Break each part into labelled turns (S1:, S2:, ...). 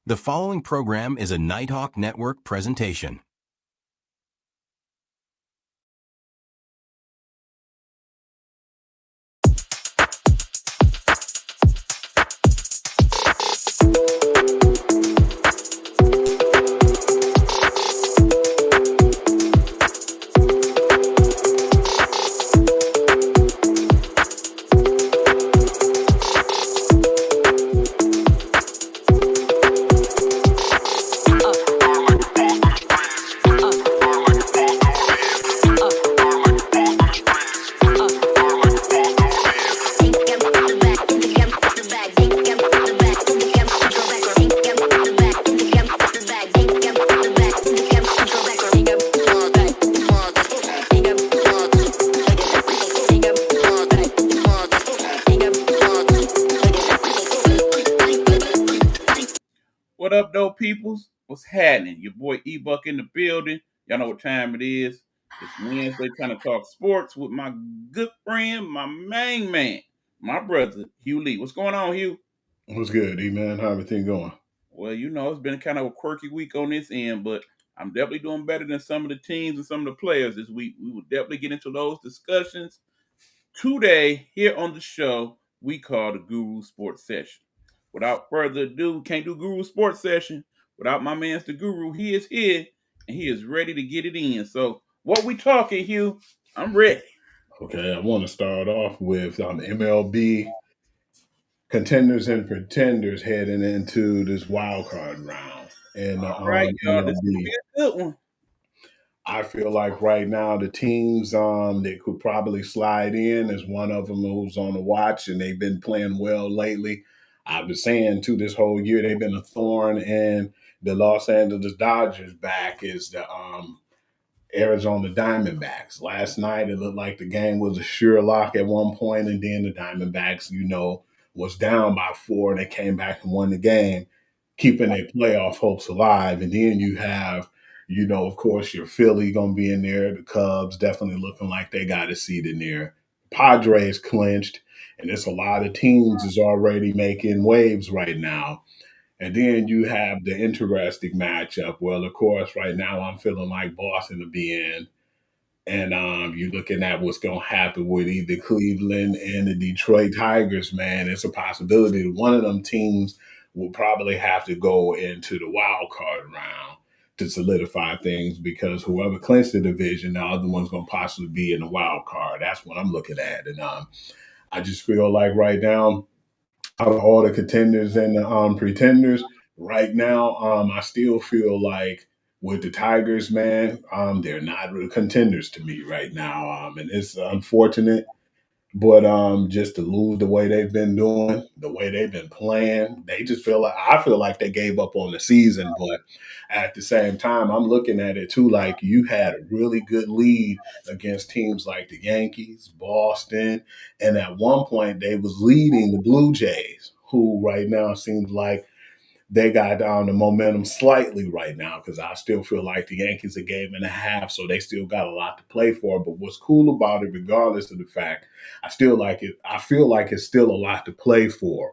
S1: The following program is a Nighthawk Network presentation.
S2: What up, though, peoples? What's happening? Your boy E-Buck in the building. Y'all know what time it is. It's Wednesday, trying to talk sports with my good friend, my main man, my brother, Hugh Lee. What's going on, Hugh?
S3: What's good, E-Man? How everything going?
S2: Well, it's been kind of a quirky week on this end, but I'm definitely doing better than some of the teams and some of the players this week. We will definitely get into those discussions today here on the show we call the Guru Sports Session. Without further ado, can't do Guru Sports Session without my man's the Guru. He is here and he is ready to get it in. So, what we talking, Hugh? I'm ready.
S3: Okay, I want to start off with MLB contenders and pretenders heading into this wild card round. And
S2: All right, y'all. This is gonna
S3: MLB,
S2: be a good one.
S3: I feel like right now the teams that could probably slide in is one of them who's on the watch, and they've been playing well lately. I've been saying too this whole year they've been a thorn in the Los Angeles Dodgers back is the Arizona Diamondbacks. Last night, it looked like the game was a sure lock at one point, and then the Diamondbacks, was down by four, and they came back and won the game, keeping their playoff hopes alive. And then you have, of course, your Philly going to be in there. The Cubs definitely looking like they got a seat in there. Padres clinched, and there's a lot of teams is already making waves right now. And then you have the interesting matchup. Well, of course, right now I'm feeling like Boston to be in. And you're looking at what's going to happen with either Cleveland and the Detroit Tigers, man. It's a possibility that one of them teams will probably have to go into the wild card round to solidify things because whoever clinched the division, the other one's going to possibly be in the wild card. That's what I'm looking at. And I just feel like right now, out of all the contenders and the pretenders right now, I still feel like with the Tigers, man, they're not really contenders to me right now, and it's unfortunate. But just to lose the way they've been doing, the way they've been playing, they just feel like I feel like they gave up on the season. But at the same time, I'm looking at it too like you had a really good lead against teams like the Yankees, Boston, and at one point they was leading the Blue Jays, who right now seems like they got down the momentum slightly right now because I still feel like the Yankees a game and a half, so they still got a lot to play for. But what's cool about it, regardless of the fact, I still like it. I feel like it's still a lot to play for.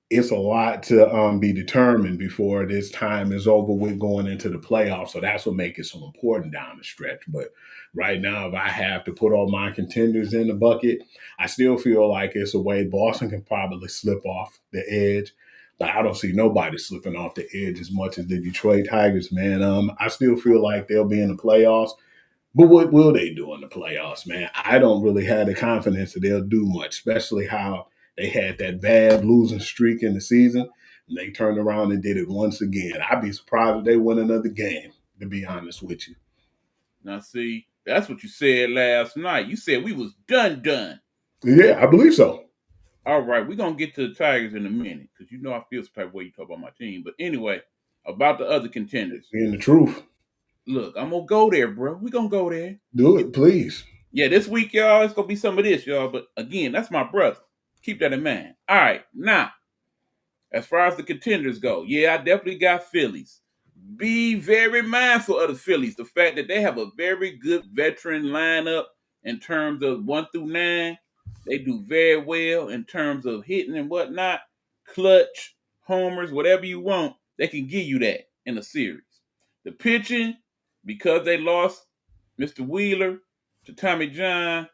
S3: It's a lot to be determined before this time is over with going into the playoffs. So that's what makes it so important down the stretch. But right now, if I have to put all my contenders in the bucket, I still feel like it's a way Boston can probably slip off the edge. But I don't see nobody slipping off the edge as much as the Detroit Tigers, man. I still feel like they'll be in the playoffs. But what will they do in the playoffs, man? I don't really have the confidence that they'll do much, especially how they had that bad losing streak in the season. And they turned around and did it once again. I'd be surprised if they win another game, to be honest with you.
S2: Now, see, that's what you said last night. You said we was done.
S3: Yeah, I believe so.
S2: All right, we're gonna get to the Tigers in a minute because I feel some type of way you talk about my team. But anyway, about the other contenders.
S3: Being the truth.
S2: Look, I'm gonna go there, bro. We gonna go there.
S3: Do it, please.
S2: Yeah, this week, y'all, it's gonna be some of this, y'all. But again, that's my brother. Keep that in mind. All right, now, as far as the contenders go, yeah, I definitely got Phillies. Be very mindful of the Phillies. The fact that they have a very good veteran lineup in terms of 1 through 9. They do very well in terms of hitting and whatnot, clutch, homers, whatever you want. they can give you that in a series. The pitching, because they lost Mr. Wheeler to Tommy John,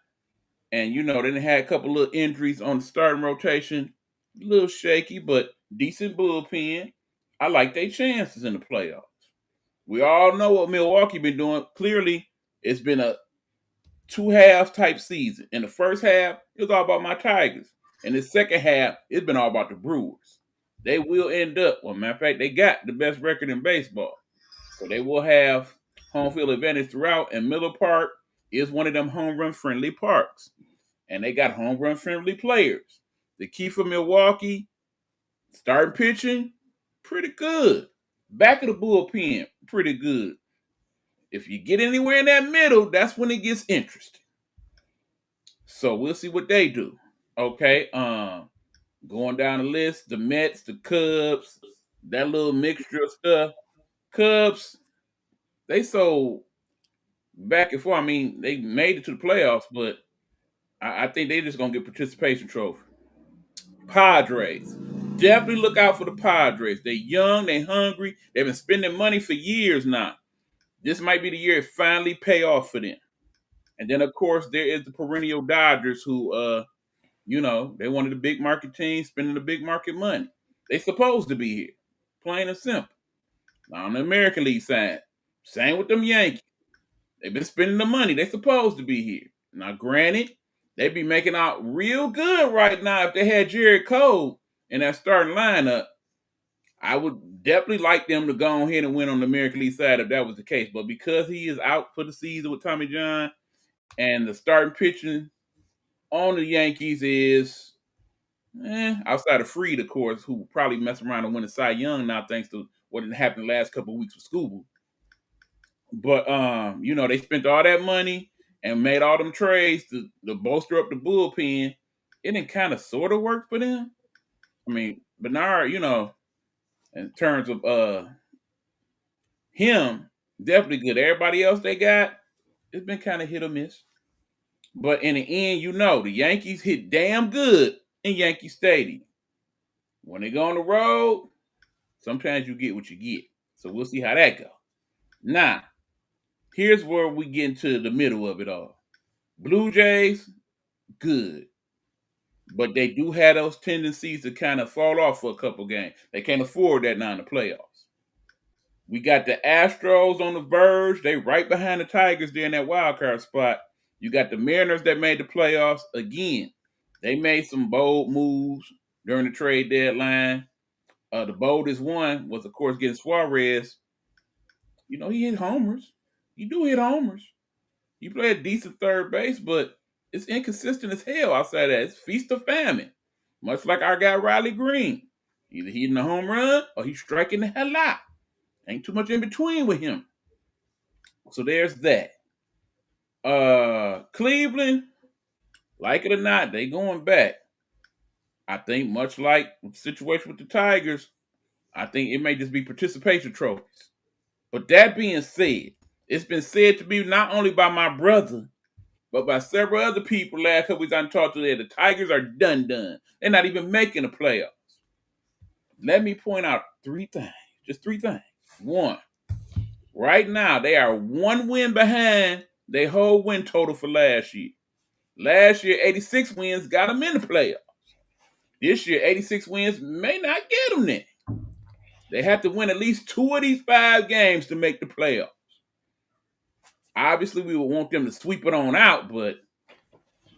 S2: and they done had a couple little injuries on the starting rotation, a little shaky, but decent bullpen. I like their chances in the playoffs. We all know what Milwaukee been doing. Clearly, it's been a two-half type season. In the first half, it was all about my Tigers. In the second half, it's been all about the Brewers. They will end up, well, matter of fact, they got the best record in baseball. So they will have home field advantage throughout, and Miller Park is one of them home run friendly parks. And they got home run friendly players. The key for Milwaukee, starting pitching, pretty good. Back of the bullpen, pretty good. If you get anywhere in that middle, that's when it gets interesting. So we'll see what they do. Okay. Going down the list, the Mets, the Cubs, that little mixture of stuff. Cubs, they sold back and forth. I mean, they made it to the playoffs, but I think they just gonna get participation trophy. Padres. Definitely look out for the Padres. They're young, they're hungry, they've been spending money for years now. This might be the year it finally pay off for them. And then of course there is the perennial Dodgers who they one of the big market teams spending the big market money. They supposed to be here. Plain and simple. Now on the American League side, same with them Yankees. They've been spending the money. They supposed to be here. Now, granted, they be making out real good right now. If they had Jared Cole in that starting lineup, I would definitely like them to go ahead and win on the American League side if that was the case. But because he is out for the season with Tommy John, and the starting pitching on the Yankees is outside of Fried, of course, who probably mess around and win a Cy Young now thanks to what had happened the last couple of weeks with Scooble. But they spent all that money and made all them trades to bolster up the bullpen. It didn't kind of sort of work for them. I mean, Bernard, in terms of him, definitely good. Everybody else they got, it's been kind of hit or miss. But in the end, the Yankees hit damn good in Yankee Stadium. When they go on the road, sometimes you get what you get. So we'll see how that goes. Now, here's where we get into the middle of it all. Blue Jays, good. But they do have those tendencies to kind of fall off for a couple games. They can't afford that now in the playoffs. We got the Astros on the verge. They right behind the Tigers there in that wild card spot. You got the Mariners that made the playoffs again. They made some bold moves during the trade deadline. The boldest one was, of course, getting Suarez. He hit homers. You do hit homers. You play a decent third base, but it's inconsistent as hell outside that. It's feast or famine. Much like our guy Riley Green. Either he's hitting a home run or he's striking the hell out. Ain't too much in between with him. So there's that. Cleveland, like it or not, they going back. I think much like the situation with the Tigers, I think it may just be participation trophies. But that being said, it's been said to me not only by my brother, but by several other people last couple weeks I talked to, the Tigers are done. They're not even making the playoffs. Let me point out three things. Just three things. One, right now they are one win behind their whole win total for last year. Last year, 86 wins got them in the playoffs. This year, 86 wins may not get them there. They have to win at least 2 of these 5 games to make the playoffs. Obviously, we would want them to sweep it on out, but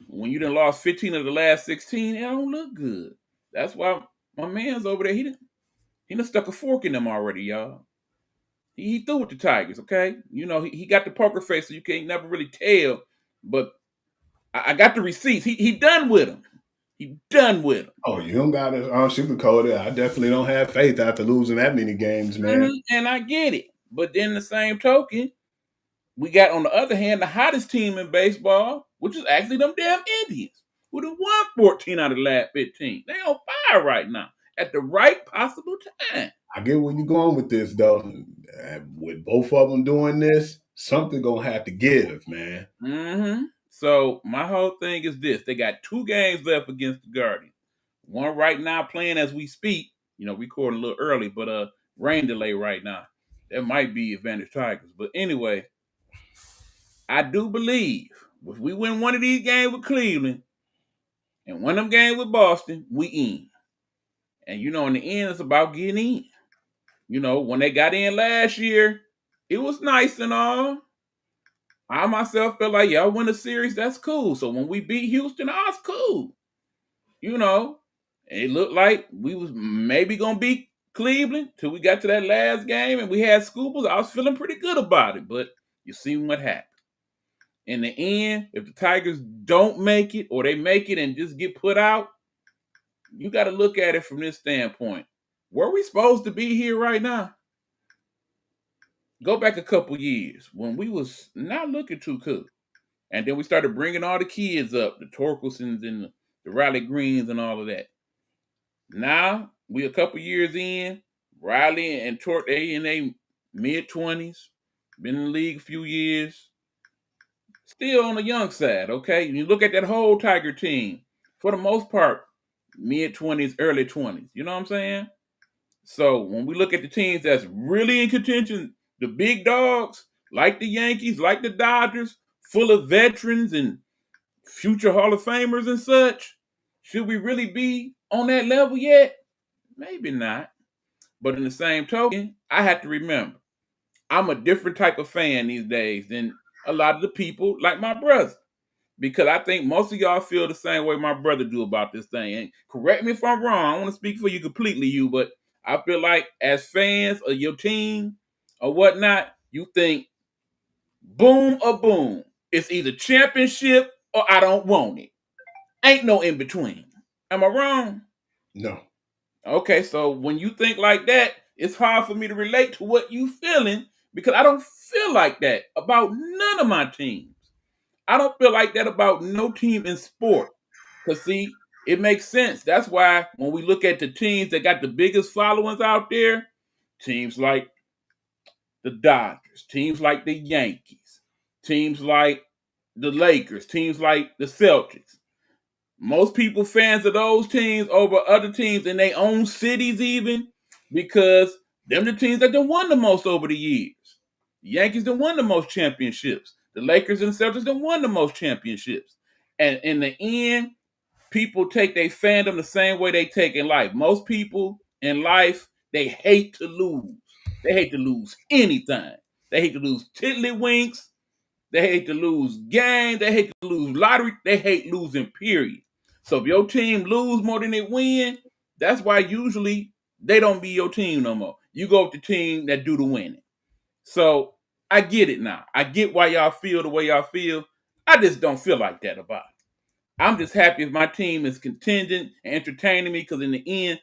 S2: when you done lost 15 of the last 16, it don't look good. That's why my man's over there, he done stuck a fork in them already, y'all. He threw with the Tigers, okay? He got the poker face, so you can't never really tell, but I got the receipts. He done with them. He done with them.
S3: Oh, you don't got to sugarcoat it. I definitely don't have faith after losing that many games, man.
S2: And I get it. But then the same token, we got, on the other hand, the hottest team in baseball, which is actually them damn Indians, who done won 14 out of the last 15. They on fire right now at the right possible time.
S3: I get where you're going with this, though. With both of them doing this, something going to have to give, man.
S2: Mm-hmm. So my whole thing is this. They got 2 games left against the Guardians. One right now playing as we speak. Recording a little early, but rain delay right now. That might be advantage Tigers. But anyway, I do believe if we win one of these games with Cleveland and one of them games with Boston, we in. And in the end, it's about getting in. When they got in last year, it was nice and all. I myself felt like y'all win a series, that's cool. So when we beat Houston, I was cool. It looked like we was maybe gonna beat Cleveland till we got to that last game and we had Scoopers. I was feeling pretty good about it, but you see what happened. In the end, if the Tigers don't make it or they make it and just get put out, you got to look at it from this standpoint. Were we supposed to be here right now? Go back a couple years when we was not looking too cool. And then we started bringing all the kids up, the Torkelsons and the Riley Greens and all of that. Now, we a couple years in, Riley and Tork, they in their mid-20s, been in the league a few years. Still on the young side, okay? You look at that whole Tiger team, for the most part, mid-20s, early 20s. You know what I'm saying? So when we look at the teams that's really in contention, the big dogs, like the Yankees, like the Dodgers, full of veterans and future Hall of Famers and such, should we really be on that level yet? Maybe not. But in the same token, I have to remember, I'm a different type of fan these days than a lot of the people like my brother. Because I think most of y'all feel the same way my brother do about this thing. And correct me if I'm wrong. I don't want to speak for you completely, but I feel like as fans of your team or whatnot, you think boom or boom. It's either championship or I don't want it. Ain't no in between. Am I wrong?
S3: No.
S2: Okay, so when you think like that, it's hard for me to relate to what you feeling because I don't feel like that about none of my teams. I don't feel like that about no team in sport. Because, see, it makes sense. That's why when we look at the teams that got the biggest followings out there, teams like the Dodgers, teams like the Yankees, teams like the Lakers, teams like the Celtics. Most people fans of those teams over other teams in their own cities even because them the teams that done won the most over the years. The Yankees done won the most championships. The Lakers and the Celtics done won the most championships. And in the end, people take their fandom the same way they take in life. Most people in life, they hate to lose. They hate to lose anything. They hate to lose tiddlywinks. They hate to lose game. They hate to lose lottery. They hate losing, period. So if your team lose more than they win, that's why usually they don't be your team no more. You go with the team that do the winning. So I get it now. I get why y'all feel the way y'all feel. I just don't feel like that about it. I'm just happy if my team is contingent and entertaining me because in the end,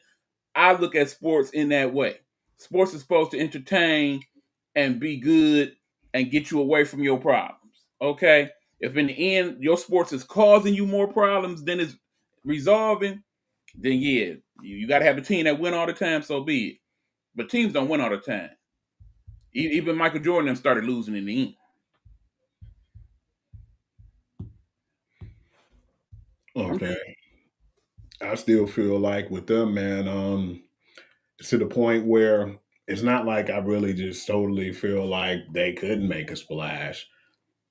S2: I look at sports in that way. Sports is supposed to entertain and be good and get you away from your problems. Okay? If in the end your sports is causing you more problems than it's resolving, then yeah, you got to have a team that win all the time, so be it. But teams don't win all the time. Even Michael Jordan started losing in the end.
S3: Okay. I still feel like with them, man, to the point where it's not like I really just totally feel like they couldn't make a splash.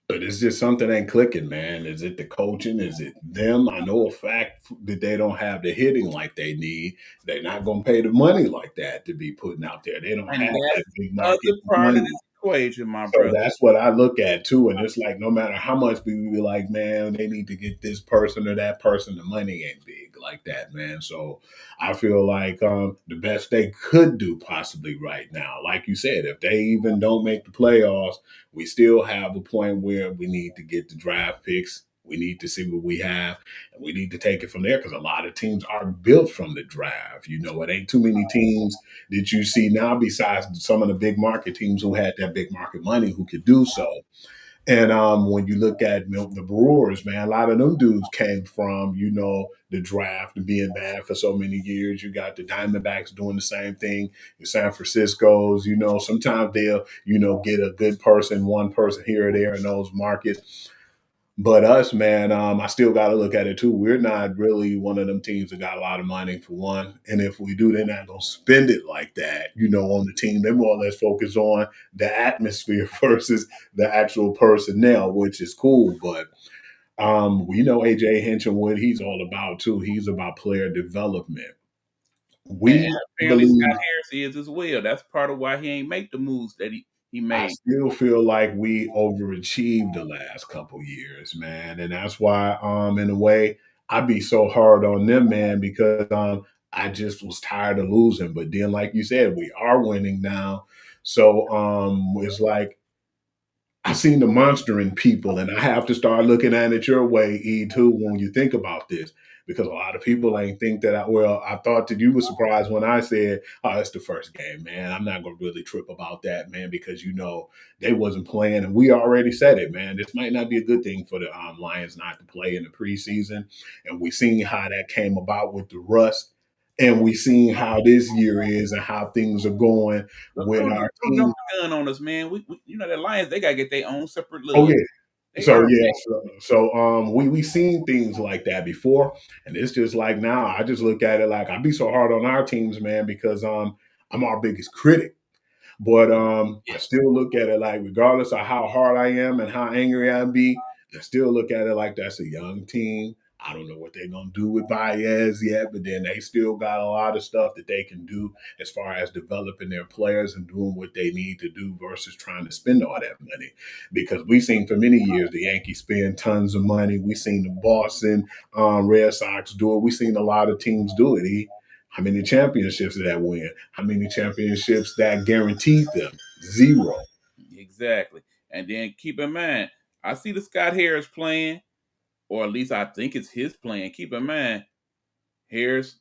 S3: But it's just something ain't clicking, man. Is it the coaching? Is it them? I know a fact that they don't have the hitting like they need. They're not going to pay the money like that to be putting out there. They don't
S2: And
S3: have that
S2: that's
S3: big
S2: the
S3: market
S2: other part of
S3: money.
S2: this equation, my
S3: So
S2: brother.
S3: that's what I look at too. And it's like no matter how much we be like, man, they need to get this person or that person. The money ain't big like that, man. So I feel like the best they could do possibly right now, like you said, if they even don't make the playoffs, we still have a point where we need to get the draft picks. We need to see what we have, and we need to take it from there because a lot of teams are built from the draft. It ain't too many teams that you see now besides some of the big market teams who had that big market money who could do so. And when you look at the Brewers, man, a lot of them dudes came from, the draft and being bad for so many years. You got the Diamondbacks doing the same thing. The San Francisco's, sometimes they'll, get a good person, one person here or there in those markets. But us, man, I still got to look at it too. We're not really one of them teams that got a lot of money for one, and if we do, they're not gonna spend it like that. On the team, they're more or less focused on the atmosphere versus the actual personnel, which is cool. But we know AJ Hinch and what he's all about too. He's about player development.
S2: And
S3: We
S2: apparently Scott
S3: believe
S2: Harris is as well. That's part of why he ain't make the moves that he
S3: I
S2: made.
S3: still feel like we overachieved the last couple years, man. And that's why in a way I be so hard on them, man, because I just was tired of losing. But then like you said, we are winning now. So it's like I seen the monster in people, and I have to start looking at it your way, E too, when you think about this. Because a lot of people ain't think that I thought that you were surprised when I said, oh, it's the first game, man. I'm not gonna really trip about that, man, because they wasn't playing, and we already said it, man. This might not be a good thing for the Lions not to play in the preseason. And we seen how that came about with the rust. And we seen how this year is and how things are going with our
S2: Don't jump
S3: team.
S2: the gun on us, man. We the Lions, they gotta get their own separate
S3: Oh
S2: love.
S3: yeah,
S2: They
S3: so
S2: are
S3: yeah, we seen things like that before, and it's just like now I just look at it like I be so hard on our teams, man, because I'm our biggest critic. But I
S2: yeah.
S3: still look at it like, regardless of how hard I am and how angry I be, I still look at it like that's a young team. I don't know what they're gonna do with Baez yet, but then they still got a lot of stuff that they can do as far as developing their players and doing what they need to do versus trying to spend all that money. Because we've seen for many years the Yankees spend tons of money. We've seen the Boston Red Sox do it. We've seen a lot of teams do it. How many championships did that win? How many championships that guaranteed them? Zero.
S2: Exactly. And then keep in mind, I see the Scott Harris playing, or at least I think it's his plan. Keep in mind, Harris,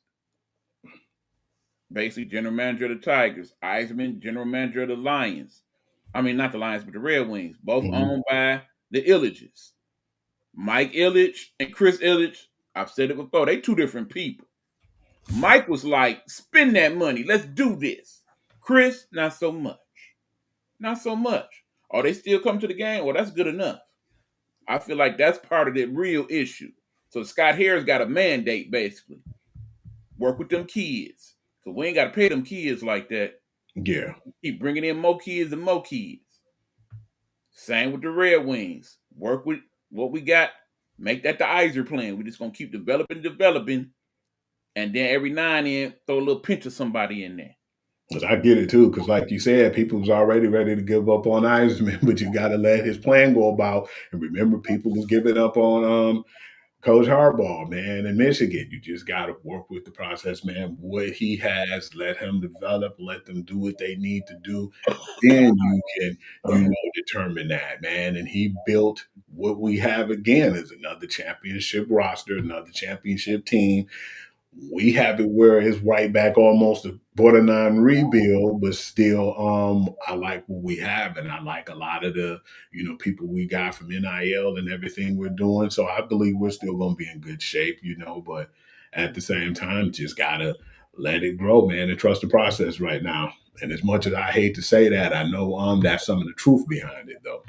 S2: basically general manager of the Tigers, Eisman, general manager of the Lions. I mean, not the Lions, but the Red Wings, both
S3: Mhm.
S2: owned by the Ilitches. Mike Ilitch and Chris Ilitch, I've said it before, they two different people. Mike was like, spend that money, let's do this. Chris, not so much. Not so much. Oh, they still come to the game? Well, that's good enough. I feel like that's part of the real issue. So Scott Harris got a mandate, basically. Work with them kids. So we ain't got to pay them kids like that.
S3: Yeah.
S2: Keep bringing in more kids and more kids. Same with the Red Wings. Work with what we got. Make that the Iser plan. We're just going to keep developing. And then every now and then, throw a little pinch of somebody in there.
S3: Because I get it too. Because like you said, people was already ready to give up on Eisman, but you got to let his plan go about. And remember, people was giving up on Coach Harbaugh, man, in Michigan. You just got to work with the process, man. What he has, let him develop, let them do what they need to do. Then you can, determine that, man. And he built what we have again is another championship roster, another championship team. We have it where it's right back almost a borderline rebuild, but still, I like what we have, and I like a lot of the, people we got from NIL and everything we're doing. So I believe we're still going to be in good shape, but at the same time, just gotta let it grow, man, and trust the process right now. And as much as I hate to say that, I know that's some of the truth behind it, though.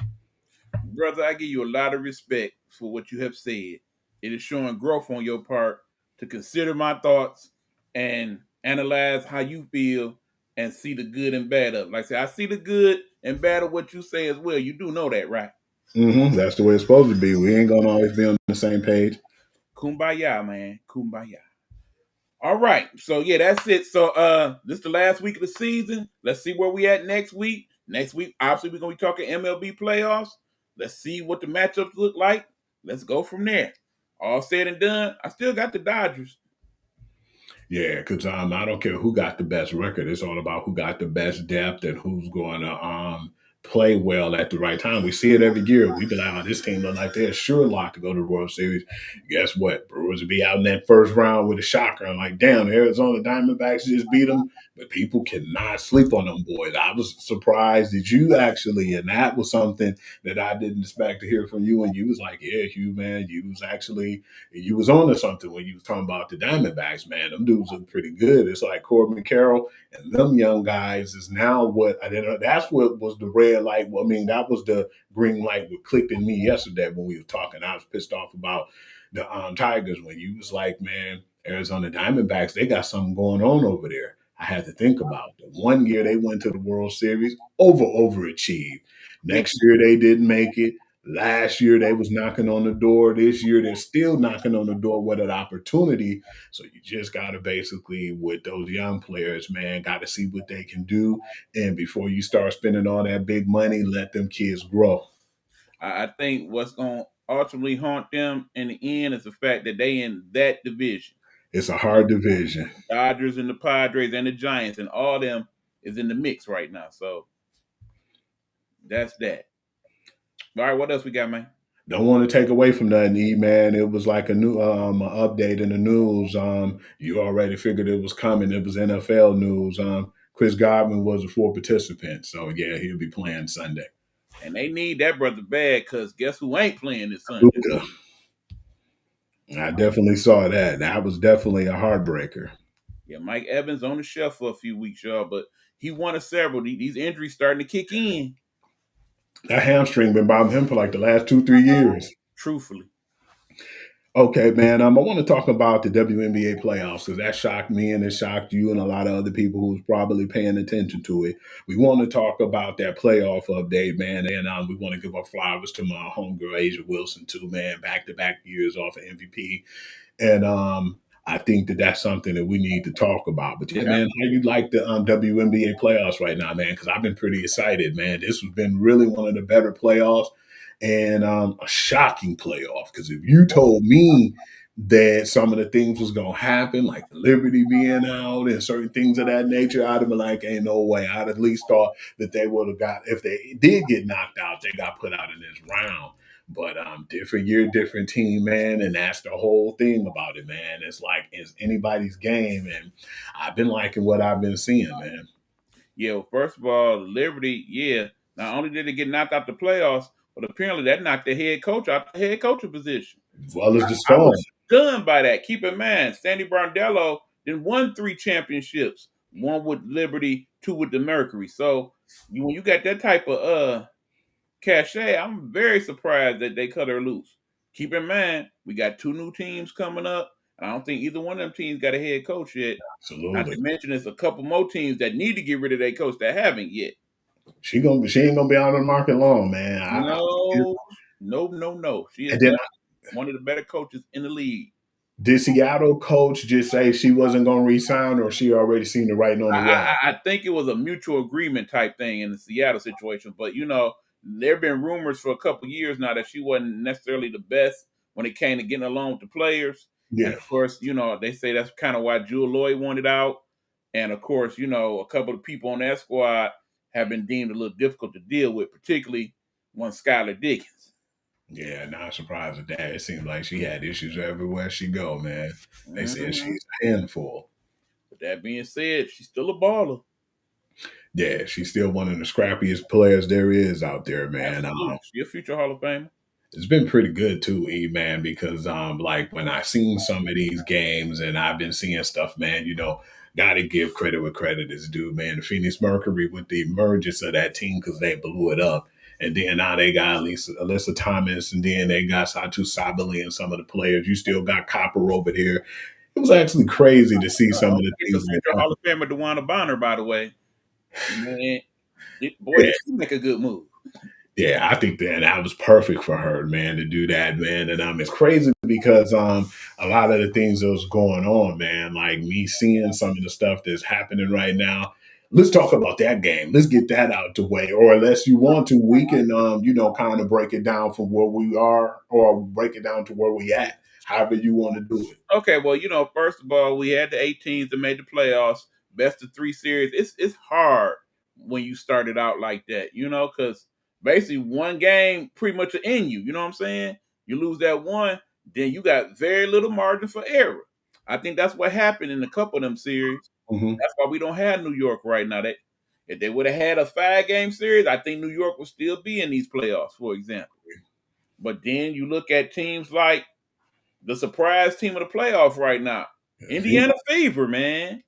S2: Brother, I give you a lot of respect for what you have said. It is showing growth on your part to consider my thoughts and analyze how you feel and see the good and bad of it. Like I said, I see the good and bad of what you say as well. You do know that, right?
S3: That's the way it's supposed to be. We ain't gonna always be on the same page.
S2: Kumbaya, man. Kumbaya. All right. So yeah, that's it. So this is the last week of the season. Let's see where we at next week. Next week, obviously, we're gonna be talking MLB playoffs. Let's see what the matchups look like. Let's go from there. All said and done, I still got the Dodgers.
S3: Yeah, because I don't care who got the best record. It's all about who got the best depth and who's going to play well at the right time. We see it every year. We be like, oh, this team look like they're sure locked to go to the World Series. Guess what? Brewers will be out in that first round with a shocker. I'm like, damn, Arizona Diamondbacks just beat them But people cannot sleep on them boys. I was surprised that you actually, and that was something that I didn't expect to hear from you. And you was like, "Yeah, Hugh, man, you was on to something when you was talking about the Diamondbacks, man. Them dudes look pretty good. It's like Corbin Carroll and them young guys is now what I didn't. That's what was the red light. Well, I mean, that was the green light that clicked in me yesterday when we were talking. I was pissed off about the Tigers when you was like, man, Arizona Diamondbacks, they got something going on over there. I had to think about it. One year they went to the World Series, overachieved.
S2: Big
S3: Next year they didn't make it. Last year they was knocking on the door. This year they're still knocking on the door with an opportunity. So you just got to basically, with those young players, man, got to see what they can do. And before you start spending all that big money, let them kids grow.
S2: I think what's going to ultimately haunt them in the end is the fact that they in that division.
S3: It's a hard division.
S2: Dodgers and the Padres and the Giants and all them is in the mix right now. So that's that. All right, what else we got, man?
S3: Don't want to take away from nothing, E man. It was like a new a update in the news. You already figured it was coming. It was NFL news. Chris Godwin was a full participant, so yeah, he'll be playing Sunday.
S2: And they need that brother bad because guess who ain't playing this Sunday?
S3: Luka. I definitely saw that. That was definitely a heartbreaker.
S2: Yeah, Mike Evans on the shelf for a few weeks, y'all, but he won a several. These injuries starting to kick in.
S3: That hamstring been bothering him for like the last 2-3 years.
S2: Truthfully.
S3: Okay, man. I want to talk about the WNBA playoffs because that shocked me and it shocked you and a lot of other people who's probably paying attention to it. We want to talk about that playoff update, man, and we want to give our flowers to my homegirl Asia Wilson too, man. Back-to-back years off of MVP, and I think that that's something that we need to talk about. But yeah, man, how you like the WNBA playoffs right now, man? Because I've been pretty excited, man. This has been really one of the better playoffs and a shocking playoff. Because if you told me that some of the things was gonna happen, like the Liberty being out and certain things of that nature, I'd have been like, "Ain't no way." I'd at least thought that they would have got, if they did get knocked out, they got put out in this round. But different year, different team, man, and that's the whole thing about it, man. It's like it's anybody's game, and I've been liking what I've been seeing, man.
S2: Yeah, well, first of all, Liberty, yeah. Not only did they get knocked out the playoffs, but apparently that knocked the head coach out the head coaching position.
S3: As well as the
S2: I
S3: Storm.
S2: was stunned by that. Keep in mind, Sandy Brondello then won 3 championships, 1 with Liberty, 2 with the Mercury. So when you got that type of cachet, I'm very surprised that they cut her loose. Keep in mind, we got 2 new teams coming up. I don't think either one of them teams got a head coach yet. Not
S3: Absolutely.
S2: to mention, there's a couple more teams that need to get rid of their coach that haven't yet.
S3: She ain't gonna be out on the market long, man.
S2: No. She is
S3: And then
S2: not one of the better coaches in the league.
S3: did Seattle coach just say she wasn't gonna resign, or she already seen the writing on the wall?
S2: I think it was a mutual agreement type thing in the Seattle situation. But, there have been rumors for a couple years now that she wasn't necessarily the best when it came to getting along with the players. And,
S3: Yeah.
S2: of course, they say that's kind of why Jewel Lloyd wanted out. And, of course, a couple of people on that squad have been deemed a little difficult to deal with, particularly one Skylar Diggins.
S3: Yeah, not surprised at that. It seems like she had issues everywhere she go, man. They said
S2: Mhm.
S3: she's a handful.
S2: But that being said, she's still a baller.
S3: Yeah, she's still one of the scrappiest players there is out there, man.
S2: Absolutely. She's a future Hall of Famer.
S3: It's been pretty good too, E man, because like when I seen some of these games and I've been seeing stuff, man, gotta give credit where credit is due, man. The Phoenix Mercury with the emergence of that team because they blew it up. And then now they got Alyssa Thomas, and then they got Satu Sabali and some of the players. You still got Copper over there. It was actually crazy to see some of the
S2: It's a
S3: things.
S2: future Hall of Famer, DeWanna Bonner, by the way. Man, boy,
S3: Yeah.
S2: did she make a good move.
S3: Yeah, I think that was perfect for her, man, to do that, man. And it's crazy because a lot of the things that was going on, man, like me seeing some of the stuff that's happening right now. Let's talk about that game. Let's get that out the way. Or unless you want to, we can kind of break it down from where we are or break it down to where we at. However you want to do it.
S2: Okay, well, first of all, we had the 8 teams that made the playoffs, best of 3 series. It's hard when you started out like that, because basically one game pretty much will end you. You know what I'm saying? You lose that one, then you got very little margin for error. I think that's what happened in a couple of them series.
S3: Mhm.
S2: That's why we don't have New York right now. If they would have had a 5-game series, I think New York would still be in these playoffs, for example. But then you look at teams like the surprise team of the playoffs right now, Indiana Fever, man.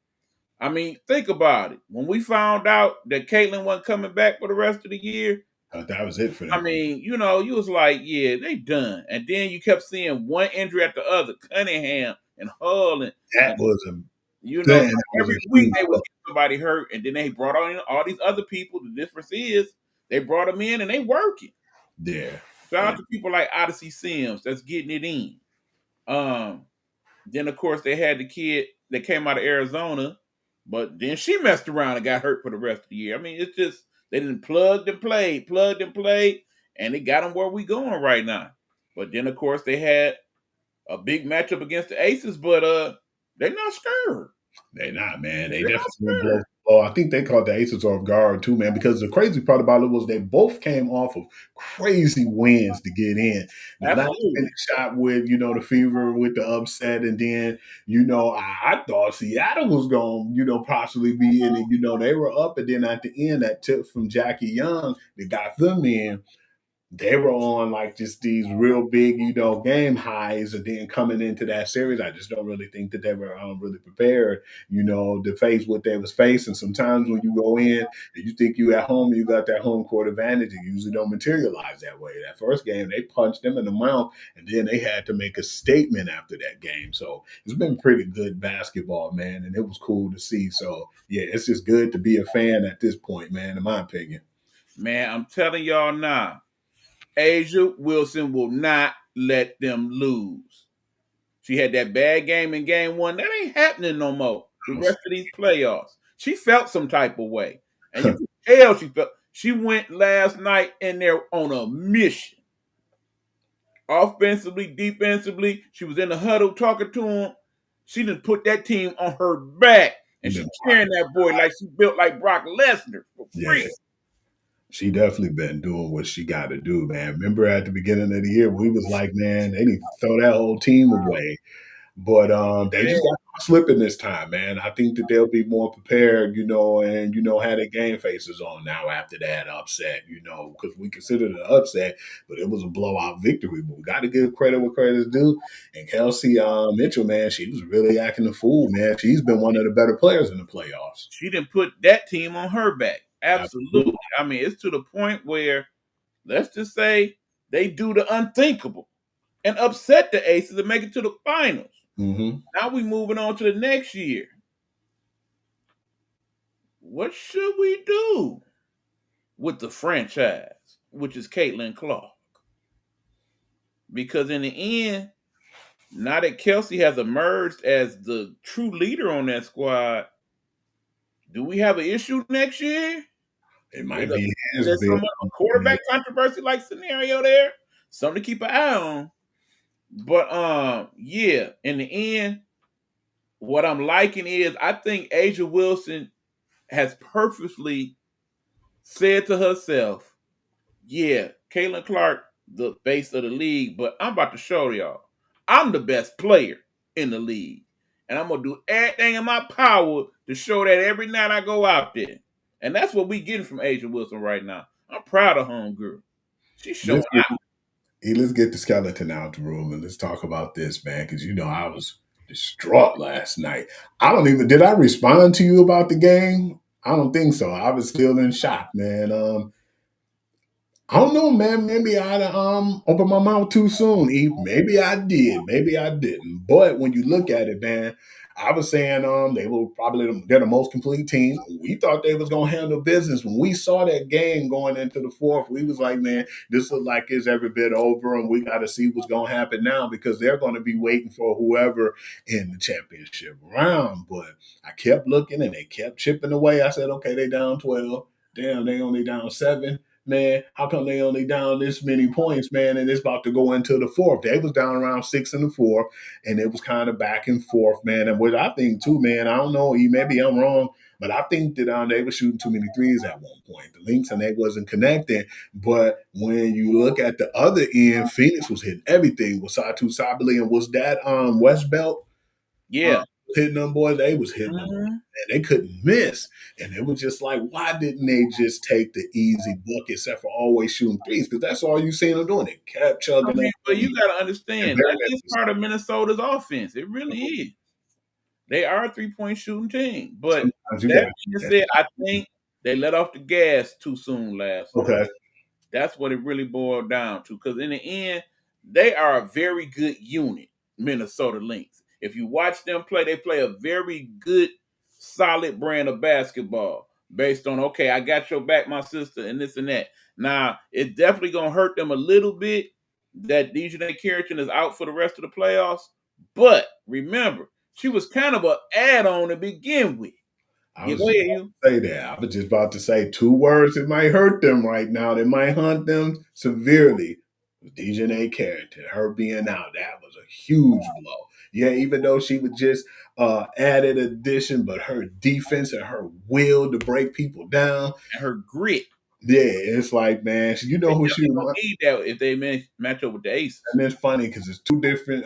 S2: I mean, think about it. When we found out that Caitlin wasn't coming back for the rest of the year,
S3: That was it for
S2: I
S3: them.
S2: mean, you was like, yeah, they done. And then you kept seeing one injury after the other, Cunningham and Hull, and
S3: That was a
S2: like
S3: that was
S2: every
S3: a
S2: week
S3: huge
S2: they was
S3: blow.
S2: getting somebody hurt, and then they brought on all these other people. The difference is they brought them in and they working.
S3: Yeah.
S2: Shout out to people like Odyssey Sims that's getting it in. Then of course they had the kid that came out of Arizona, but then she messed around and got hurt for the rest of the year. I mean, it's just they didn't plugged and played, and they got them where we going right now. But then of course they had a big matchup against the Aces, but they're not scared.
S3: They not, man. They
S2: They're
S3: definitely
S2: not
S3: blow.
S2: scared.
S3: Oh, I think they caught the Aces off guard too, man. Because the crazy part about it was they both came off of crazy wins to get in. The last
S2: Absolutely.
S3: minute shot with the Fever with the upset, and then I thought Seattle was going possibly be in it. They were up, and then at the end that tip from Jackie Young that got them in. They were on like just these real big, game highs, and then coming into that series, I just don't really think that they were really prepared, to face what they was facing. Sometimes when you go in and you think you at home, you got that home court advantage. It usually don't materialize that way. That first game, they punched them in the mouth, and then they had to make a statement after that game. So it's been pretty good basketball, man, and it was cool to see. So yeah, it's just good to be a fan at this point, man, in my opinion.
S2: Man, I'm telling y'all now, Asia Wilson will not let them lose. She had that bad game in game one. That ain't happening no more. The rest of these playoffs. She felt some type of way. And you can tell she felt. She went last night in there on a mission. Offensively, defensively. She was in the huddle talking to him. She didn't put that team on her back. And she cheering that boy like she built like Brock Lesnar for free.
S3: Yeah. She definitely been doing what she got to do, man. Remember at the beginning of the year, we was like, man, they need to throw that whole team away. But they just got slipping this time, man. I think that they'll be more prepared, and had their game faces on now after that upset, because we considered it an upset, but it was a blowout victory. But we got to give credit where credit's due. And Kelsey Mitchell, man, she was really acting the fool, man. She's been one of the better players in the playoffs.
S2: She didn't put that team on her back.
S3: Absolutely.
S2: Absolutely. I mean, it's to the point where, let's just say, they do the unthinkable and upset the Aces and make it to the finals.
S3: Mm-hmm.
S2: Now we moving on to the next year. What should we do with the franchise, which is Caitlin Clark? Because in the end, now that Kelsey has emerged as the true leader on that squad, do we have an issue next year?
S3: It might be
S2: There's
S3: his
S2: some
S3: big
S2: quarterback controversy like scenario there. Something to keep an eye on. But yeah, in the end, what I'm liking is I think Asia Wilson has purposely said to herself, yeah, Caitlin Clark, the base of the league, but I'm about to show y'all I'm the best player in the league. And I'm going to do everything in my power to show that every night I go out there. And that's what we getting from Asia Wilson right now. I'm proud of homegirl. She's showing out.
S3: Let's get the skeleton out the room and let's talk about this, man, because I was distraught last night. Did I respond to you about the game? I don't think so. I was still in shock, man. I don't know, man. Maybe I opened my mouth too soon. Maybe I did. Maybe I didn't. But when you look at it, man, I was saying they were probably they're the most complete team. We thought they was gonna handle business. When we saw that game going into the fourth, we was like, man, this looks like it's every bit over, and we got to see what's gonna happen now because they're gonna be waiting for whoever in the championship round. But I kept looking and they kept chipping away. I said, okay, they down 12. Damn, they only down 7. Man, how come they only down this many points, man? And it's about to go into the fourth. They was down around 6 in the fourth, and it was kind of back and forth, man. And what I think too, man, I don't know, maybe I'm wrong, but I think that they were shooting too many threes at one point. The Lynx and they wasn't connecting. But when you look at the other end, Phoenix was hitting everything. Was Satu Sabali and was that West Belt?
S2: Yeah.
S3: hitting them boys, they was hitting them.
S2: Mhm.
S3: And they couldn't miss. And it was just like, why didn't they just take the easy bucket except for always shooting threes? Because that's all you seen them doing. They kept
S2: I
S3: chugging
S2: mean,
S3: them
S2: but you
S3: threes.
S2: got to
S3: And
S2: understand
S3: very
S2: that is part of Minnesota's offense. It really is. They are a 3-point shooting team. But
S3: sometimes you
S2: that
S3: got
S2: being said, I think they let off the gas too soon last night.
S3: okay.
S2: That's what it really boiled down to. Because in the end, they are a very good unit, Minnesota Lynx. If you watch them play, they play a very good, solid brand of basketball based on, okay, I got your back, my sister, and this and that. Now, it's definitely going to hurt them a little bit that DJ Carrington is out for the rest of the playoffs. But remember, she was kind of an add-on to begin with.
S3: I
S2: Yeah,
S3: was
S2: go
S3: just
S2: ahead,
S3: about
S2: Hugh.
S3: to say that. I was just about to say 2 words that might hurt them right now. That might hunt them severely. DJ Carrington, her being out, that was a huge blow. Yeah, even though she was just added addition, but her defense and her will to break people down,
S2: And her grit.
S3: yeah, it's like, man, you know
S2: They
S3: who she
S2: definitely
S3: reminds.
S2: gonna need that if they match up with the Aces.
S3: And it's funny because it's 2 different.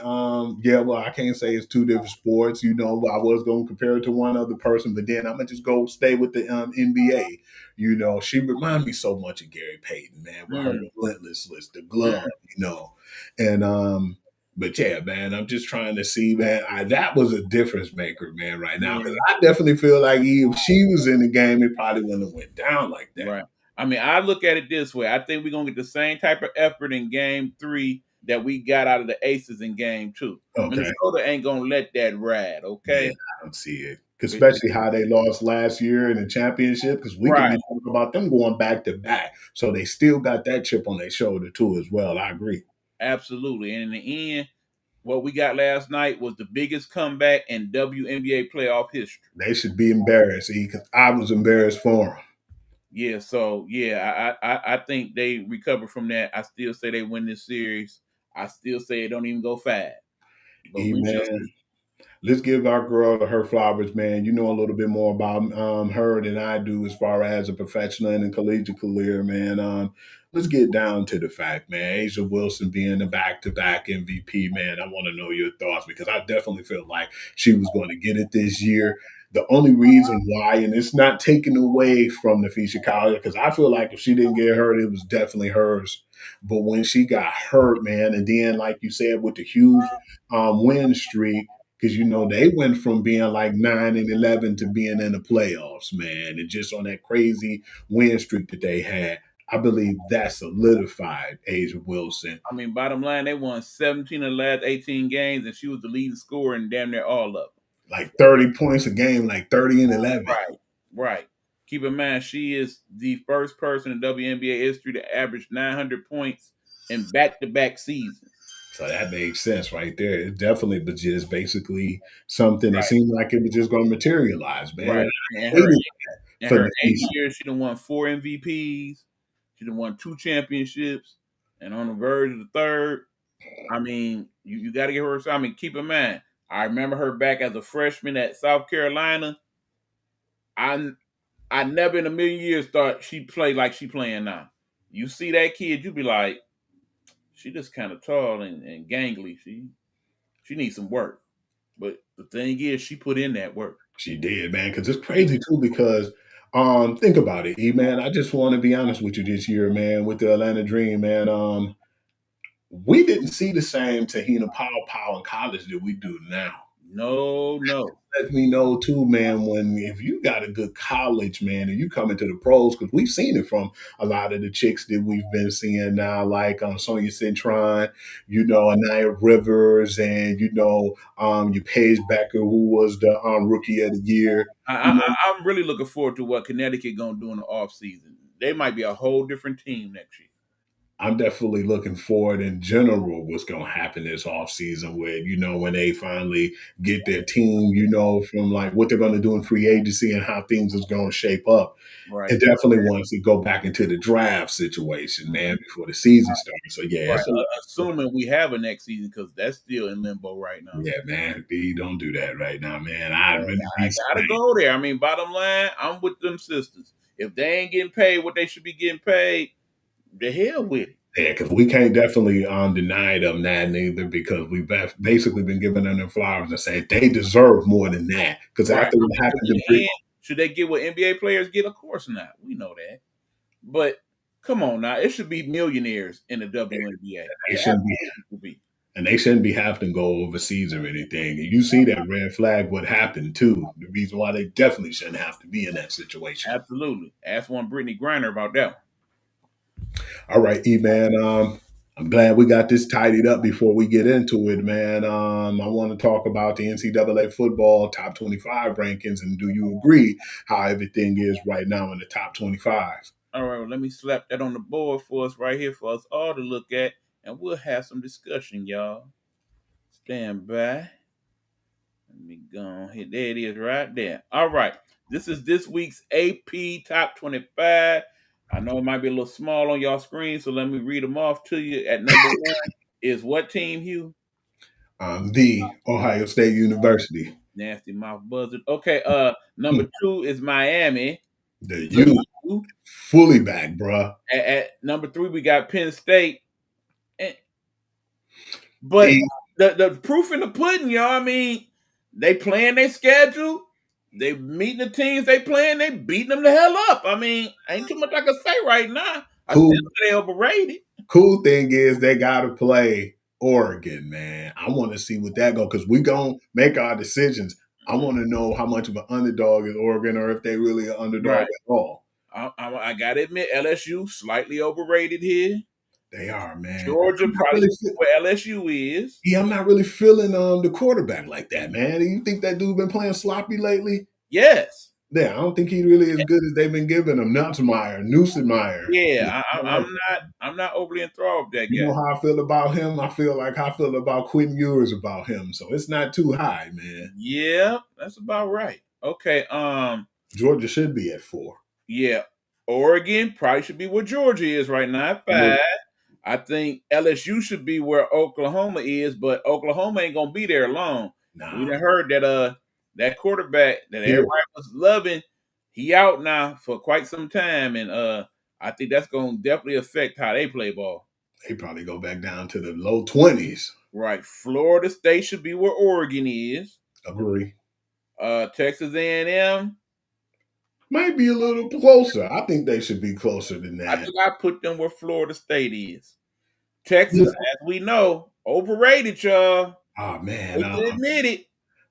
S3: Yeah, well, I can't say it's 2 different sports. You know, I was going to compare it to one other person, but then I'm gonna just go stay with the NBA. You know, she reminded me so much of Gary Payton, man, with her
S2: Mm,
S3: relentlessness, the glove.
S2: mm,
S3: You know, and but yeah, man, I'm just trying to see, man. That was a difference maker, man, right now because
S2: yeah,
S3: I definitely feel like if she was in the game, it probably wouldn't have went down like that.
S2: right. I mean, I look at it this way. I think we're gonna get the same type of effort in game 3 that we got out of the Aces in game 2.
S3: Okay.
S2: Minnesota ain't gonna let that ride,
S3: Yeah,
S2: okay?
S3: I don't see it.
S2: It-
S3: Especially how they lost last year in the championship, because we could
S2: right,
S3: be talking about them going back to back. So they still got that chip on their shoulder too, as well. I agree.
S2: absolutely. And in the end, what we got last night was the biggest comeback in WNBA playoff history.
S3: They should be embarrassed, because I was embarrassed for them.
S2: Yeah, so yeah, I think they recover from that. I still say they win this series. I still say it don't even go 5. But
S3: E
S2: we shall
S3: man,
S2: see.
S3: let's give our girl her flowers, man. You know a little bit more about her than I do as far as a professional and collegiate career, man. Let's get down to the fact, man. Asia Wilson being the back-to-back MVP, man. I want to know your thoughts because I definitely feel like she was going to get it this year. The only reason why, and it's not taken away from the Fisher College, because I feel like if she didn't get hurt, it was definitely hers. But when she got hurt, man, and then like you said, with the huge win streak, because they went from being like 9-11 to being in the playoffs, man, and just on that crazy win streak that they had. I believe that solidified Asia Wilson.
S2: I mean, bottom line, they won 17 of the last 18 games, and she was the leading scorer in damn near all of them.
S3: Like 30 points a game, like 30 and 11.
S2: Right, right. Keep in mind, she is the first person in WNBA history to average 900 points in back-to-back seasons.
S3: So that makes sense right there. It definitely was just basically something that
S2: Right,
S3: seemed like it was just going to materialize, man.
S2: right.
S3: And I
S2: And
S3: hated
S2: in
S3: for
S2: her
S3: the
S2: 8
S3: East.
S2: years, she done won 4 MVPs. She done won 2 championships, and on the verge of the third. I mean, you got to give her. I mean, keep in mind, I remember her back as a freshman at South Carolina. I I never in a million years thought she played like she playing now. You see that kid, you be like, she just kind of tall and gangly. She needs some work. But the thing is, she put in that work.
S3: She did, man, because it's crazy too. Because think about it, E man. I just want to be honest with you this year, man, with the Atlanta Dream, man. We didn't see the same Tahina Powell in college that we do now.
S2: No, no.
S3: Let me know too, man, when if you got a good college, man, and you come into the pros, because we've seen it from a lot of the chicks that we've been seeing now, like Sonia Cintron, Anaya Rivers, and your Paige Becker, who was the rookie of the year.
S2: I,
S3: You know,
S2: I, I'm really looking forward to what Connecticut gonna do in the offseason. They might be a whole different team next year.
S3: I'm definitely looking forward in general what's going to happen this offseason with, when they finally get their team, from like what they're going to do in free agency and how things is going to shape up.
S2: Right.
S3: It definitely wants to go back into the draft situation, man, before the season starts. So yeah,
S2: Right.
S3: it's a lot.
S2: Assuming we have a next season because that's still in limbo right now.
S3: Yeah, man. B, don't do that right now, man. I'd really be
S2: I gotta go there. I mean, bottom line, I'm with them sisters. If they ain't getting paid what they should be getting paid, the hell with it.
S3: Yeah, because we can't definitely deny them that neither because we've basically been giving them their flowers and saying they deserve more than that. Because
S2: Right.
S3: after what happened to Brit,
S2: Should they get what NBA players get? Of course not. We know that. But come on now, it should be millionaires in the WNBA.
S3: they
S2: It
S3: shouldn't be,
S2: absolutely be.
S3: and they shouldn't be having to go overseas or anything. And you see that red flag, what happened too. The reason why they definitely shouldn't have to be in that situation.
S2: Absolutely. Ask one Brittany Griner about that.
S3: All right, E man. I'm glad we got this tidied up before we get into it, man. I want to talk about the NCAA football top 25 rankings, and do you agree how everything is right now in the top 25?
S2: All right, well, let me slap that on the board for us right here for us all to look at, and we'll have some discussion, y'all. Stand by. Let me go on here. There it is right there. All right. This is this week's AP Top 25. I know it might be a little small on y'all screen, so let me read them off to you. At number one is what team, Hugh?
S3: The Ohio State University.
S2: Nasty mouth buzzard. Okay, number two is Miami.
S3: The U fully back, bruh.
S2: At number three, we got Penn State. But the proof in the pudding, y'all. I mean, they playing their schedule. They meeting the teams they playing. They beating them the hell up. I mean, ain't too much I can say right now. I still say they overrated.
S3: Cool thing is they got to play Oregon, man. I want to see what that go because we gonna make our decisions. I want to know how much of an underdog is Oregon, or if they really an underdog at all.
S2: I gotta admit, LSU slightly overrated here.
S3: They are, man.
S2: Georgia probably where LSU is.
S3: Yeah, I'm not really feeling the quarterback like that, man. Do you think that dude been playing sloppy lately?
S2: Yes.
S3: Yeah, I don't think he really as good as they've been giving him. Nussmeier.
S2: Yeah, I'm not overly enthralled with that guy.
S3: You know how I feel about him? I feel like I feel about Quinn Ewers about him. So it's not too high, man.
S2: Yeah, that's about right. Okay.
S3: Georgia should be at 4.
S2: Yeah. Oregon probably should be where Georgia is right now at 5. I think LSU should be where Oklahoma is, but Oklahoma ain't gonna be there long.
S3: Nah.
S2: We done heard that that quarterback that everybody was loving, he out now for quite some time, and I think that's gonna definitely affect how they play ball.
S3: They probably go back down to the low 20s.
S2: Right. Florida State should be where Oregon is.
S3: Agree.
S2: Texas A&M
S3: might be a little closer. I think they should be closer than that.
S2: I think I put them where Florida State is. Texas, as we know, overrated, y'all.
S3: Oh, man.
S2: Admit it.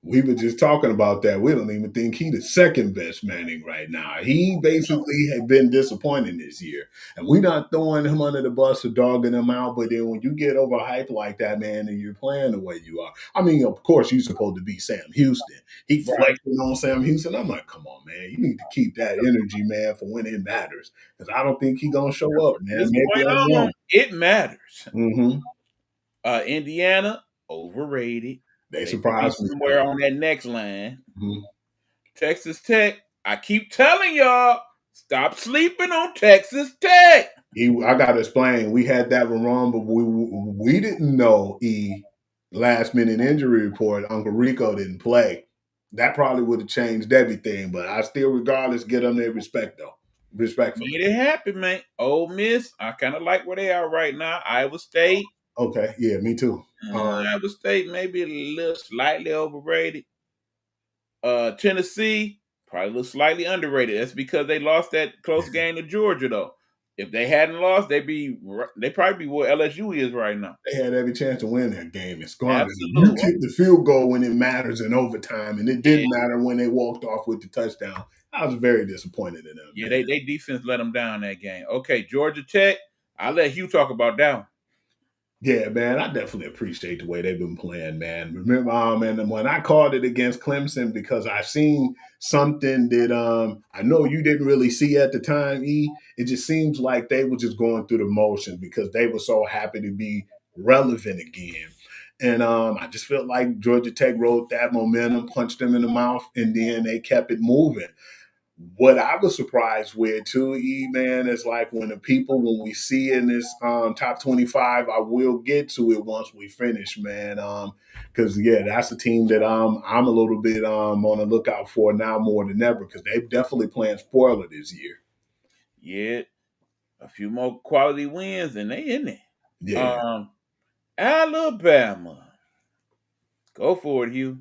S3: We were just talking about that. We don't even think he's the second best Manning right now. He basically had been disappointing this year. And we're not throwing him under the bus or dogging him out. But then when you get overhyped like that, man, and you're playing the way you are, I mean, of course, you're supposed to be Sam Houston. He flexing on Sam Houston. I'm like, come on, man. You need to keep that energy, man, for when it matters. Because I don't think he's going to show up, man. Maybe I'm wrong.
S2: It matters.
S3: Mm-hmm.
S2: Indiana, overrated.
S3: They surprised me.
S2: Somewhere on that next line.
S3: Mm-hmm.
S2: Texas Tech. I keep telling y'all, stop sleeping on Texas Tech.
S3: I got to explain. We had that one wrong, but we didn't know last minute injury report. Uncle Rico didn't play. That probably would have changed everything. But I still, regardless, get them their respect though. Respectful.
S2: Made it happen, man. Ole Miss. I kind of like where they are right now. Iowa State.
S3: Okay, yeah, me too.
S2: Iowa State maybe a little slightly overrated. Tennessee probably a little slightly underrated. That's because they lost that close game to Georgia, though. If they hadn't lost, they probably be where LSU is right now.
S3: They had every chance to win that game. It's gone. You kick the field goal when it matters in overtime, and it didn't matter when they walked off with the touchdown. I was very disappointed in them.
S2: Yeah, they defense let them down that game. Okay, Georgia Tech. I'll let Hugh talk about that one.
S3: Yeah, man, I definitely appreciate the way they've been playing, man. Remember, and when I called it against Clemson, because I seen something that I know you didn't really see at the time, E. It just seems like they were just going through the motions because they were so happy to be relevant again. And I just felt like Georgia Tech rode that momentum, punched them in the mouth, and then they kept it moving. What I was surprised with too, E man, is like when we see in this top 25, I will get to it once we finish, man. Because that's a team that I'm a little bit on the lookout for now more than ever because they've definitely playing spoiler this year.
S2: Yeah, a few more quality wins, and they in there.
S3: Yeah.
S2: Alabama. Go for it, Hugh.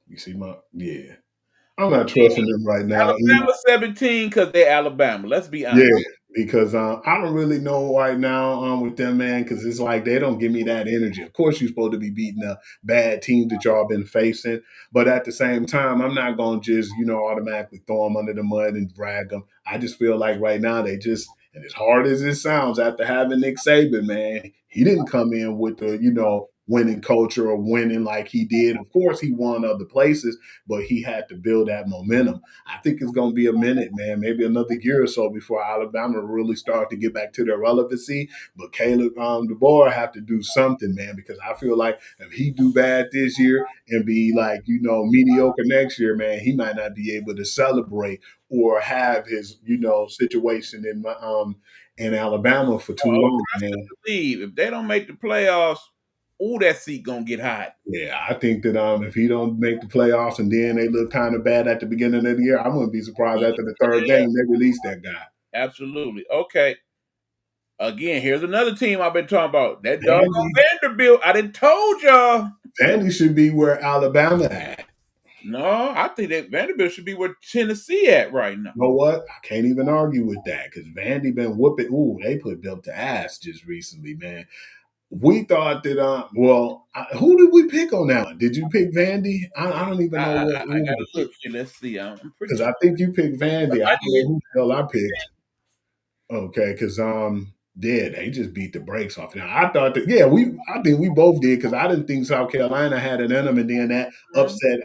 S3: You see yeah. I'm not trusting them right now.
S2: Alabama 17 because they're Alabama. Let's be honest.
S3: Yeah, because I don't really know right now with them, man, because it's like they don't give me that energy. Of course, you're supposed to be beating a bad team that y'all been facing, but at the same time, I'm not going to just, automatically throw them under the mud and drag them. I just feel like right now they just, and as hard as it sounds, after having Nick Saban, man, he didn't come in with the, winning culture or winning like he did. Of course, he won other places, but he had to build that momentum. I think it's going to be a minute, man, maybe another year or so before Alabama really start to get back to their relevancy. But Caleb DeBoer have to do something, man, because I feel like if he do bad this year and be like, mediocre next year, man, he might not be able to celebrate or have his, situation in Alabama for too
S2: Oh,
S3: long,
S2: trust and
S3: man.
S2: believe. If they don't make the playoffs, that seat gonna get hot.
S3: Yeah, I think that if he don't make the playoffs and then they look kind of bad at the beginning of the year, I wouldn't be surprised after the third game they release that guy.
S2: Absolutely. Okay. Again, here's another team I've been talking about. That doggone Vanderbilt. I done told y'all.
S3: Vandy should be where Alabama at.
S2: No, I think that Vanderbilt should be where Tennessee at right now.
S3: You know what? I can't even argue with that because Vandy been whooping. Ooh, they put Bill to ass just recently, man. We thought that, who did we pick on that one? Did you pick Vandy? I don't even know what.
S2: I gotta look here. Let's see. I'm pretty
S3: Because
S2: sure.
S3: I think you picked Vandy. I
S2: I
S3: don't know who the hell I picked. Okay, because they just beat the brakes off. Now I thought that I think we both did because I didn't think South Carolina had it in them, and then that upset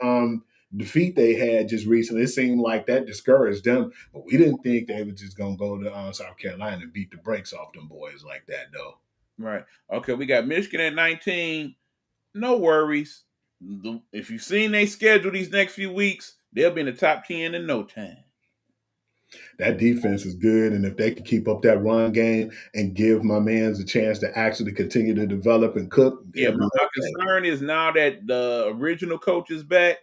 S3: defeat they had just recently, it seemed like that discouraged them. But we didn't think they were just gonna go to South Carolina and beat the brakes off them boys like that, though.
S2: Right. Okay, we got Michigan at 19. No worries. If you've seen their schedule these next few weeks, they'll be in the top 10 in no time.
S3: That defense is good, and if they can keep up that run game and give my mans a chance to actually continue to develop and cook,
S2: Yeah, my concern is now that the original coach is back,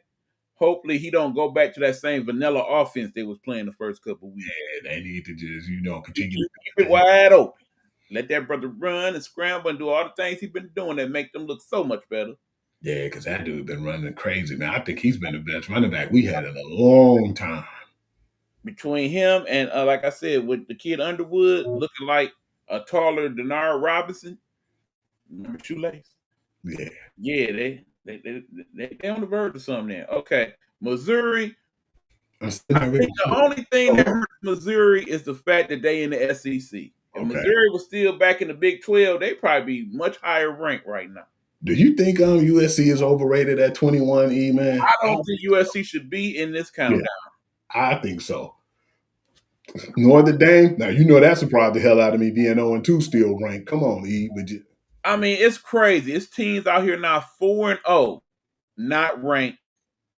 S2: hopefully he don't go back to that same vanilla offense they was playing the first couple weeks.
S3: Yeah, they need to just, continue to
S2: keep it wide open. Let that brother run and scramble and do all the things he's been doing that make them look so much better.
S3: Yeah, because that dude been running crazy, man. I think he's been the best running back we had in a long time.
S2: Between him and, like I said, with the kid Underwood looking like a taller Denard Robinson, remember Shoelace?
S3: Yeah.
S2: Yeah, they on the verge of something there. Okay, Missouri. I think the only thing that hurts Missouri is the fact that they in the SEC. If Missouri was still back in the Big 12, they'd probably be much higher ranked right now.
S3: Do you think USC is overrated at 21, man?
S2: I don't think USC should be in this countdown.
S3: Yeah, I think so. Notre Dame, now that surprised the hell out of me being 0-2 still ranked. Come on, E.
S2: I mean, it's crazy. It's teams out here now 4-0, not ranked,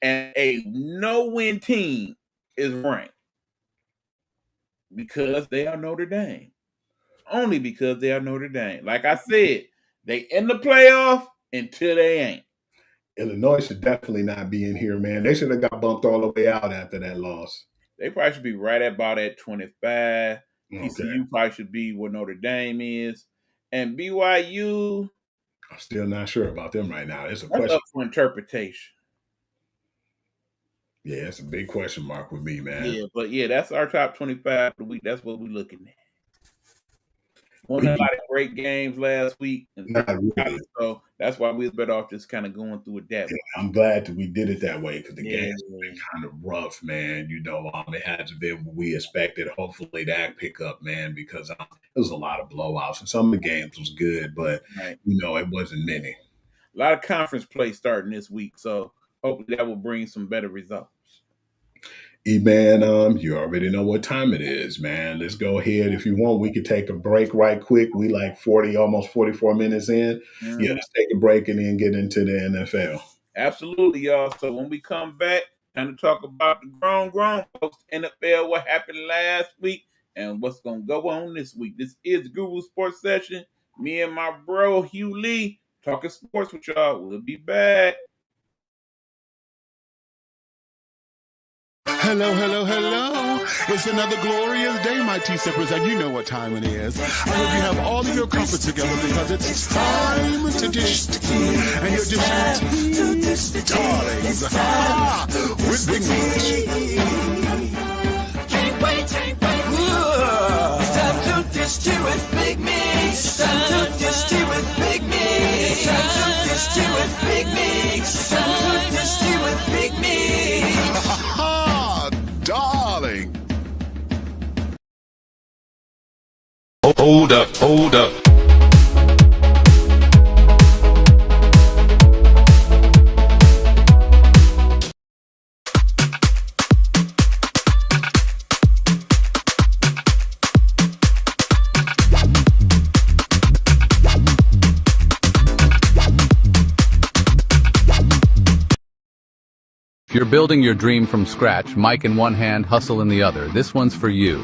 S2: and a no-win team is ranked because they are Notre Dame. Only because they are Notre Dame. Like I said, they in the playoff until they ain't.
S3: Illinois should definitely not be in here, man. They should have got bumped all the way out after that loss.
S2: They probably should be right about at 25. TCU probably should be where Notre Dame is. And BYU,
S3: I'm still not sure about them right now. It's a question.
S2: Up for interpretation.
S3: Yeah, it's a big question mark with me, man.
S2: Yeah, but that's our top 25 of the week. That's what we're looking at. Won a lot of great games last week.
S3: Not really.
S2: So that's why we was better off just kind of going through it that way.
S3: I'm glad that we did it that way because the game's been kind of rough, man. It hasn't been what we expected. Hopefully that pick up, man, because it was a lot of blowouts. And some of the games was good, but, it wasn't many.
S2: A lot of conference play starting this week, so hopefully that will bring some better results.
S3: E-Man, you already know what time it is, man. Let's go ahead. If you want, we could take a break right quick. We like 40, almost 44 minutes in. Mm-hmm. Yeah, let's take a break and then get into the NFL.
S2: Absolutely, y'all. So when we come back, time to talk about the grown folks, NFL, what happened last week, and what's going to go on this week. This is Guru Sports Session. Me and my bro, Hugh Lee, talking sports with y'all. We'll be back.
S4: Hello, hello, hello. It's another glorious day, my T-Sippers, and you know what time it is. I hope you have all of your comforts together because it's time to dish tea. And you're dishing tea, darlings, with Big Meat.
S5: Can't wait. It's time to dish tea with Big Meat. It's time to dish tea with Big Meat. It's time to dish tea with Big Meat. It's time to dish tea with Big Meat.
S4: Darling.
S1: Hold up.
S6: If you're building your dream from scratch, mic in one hand, hustle in the other, this one's for you.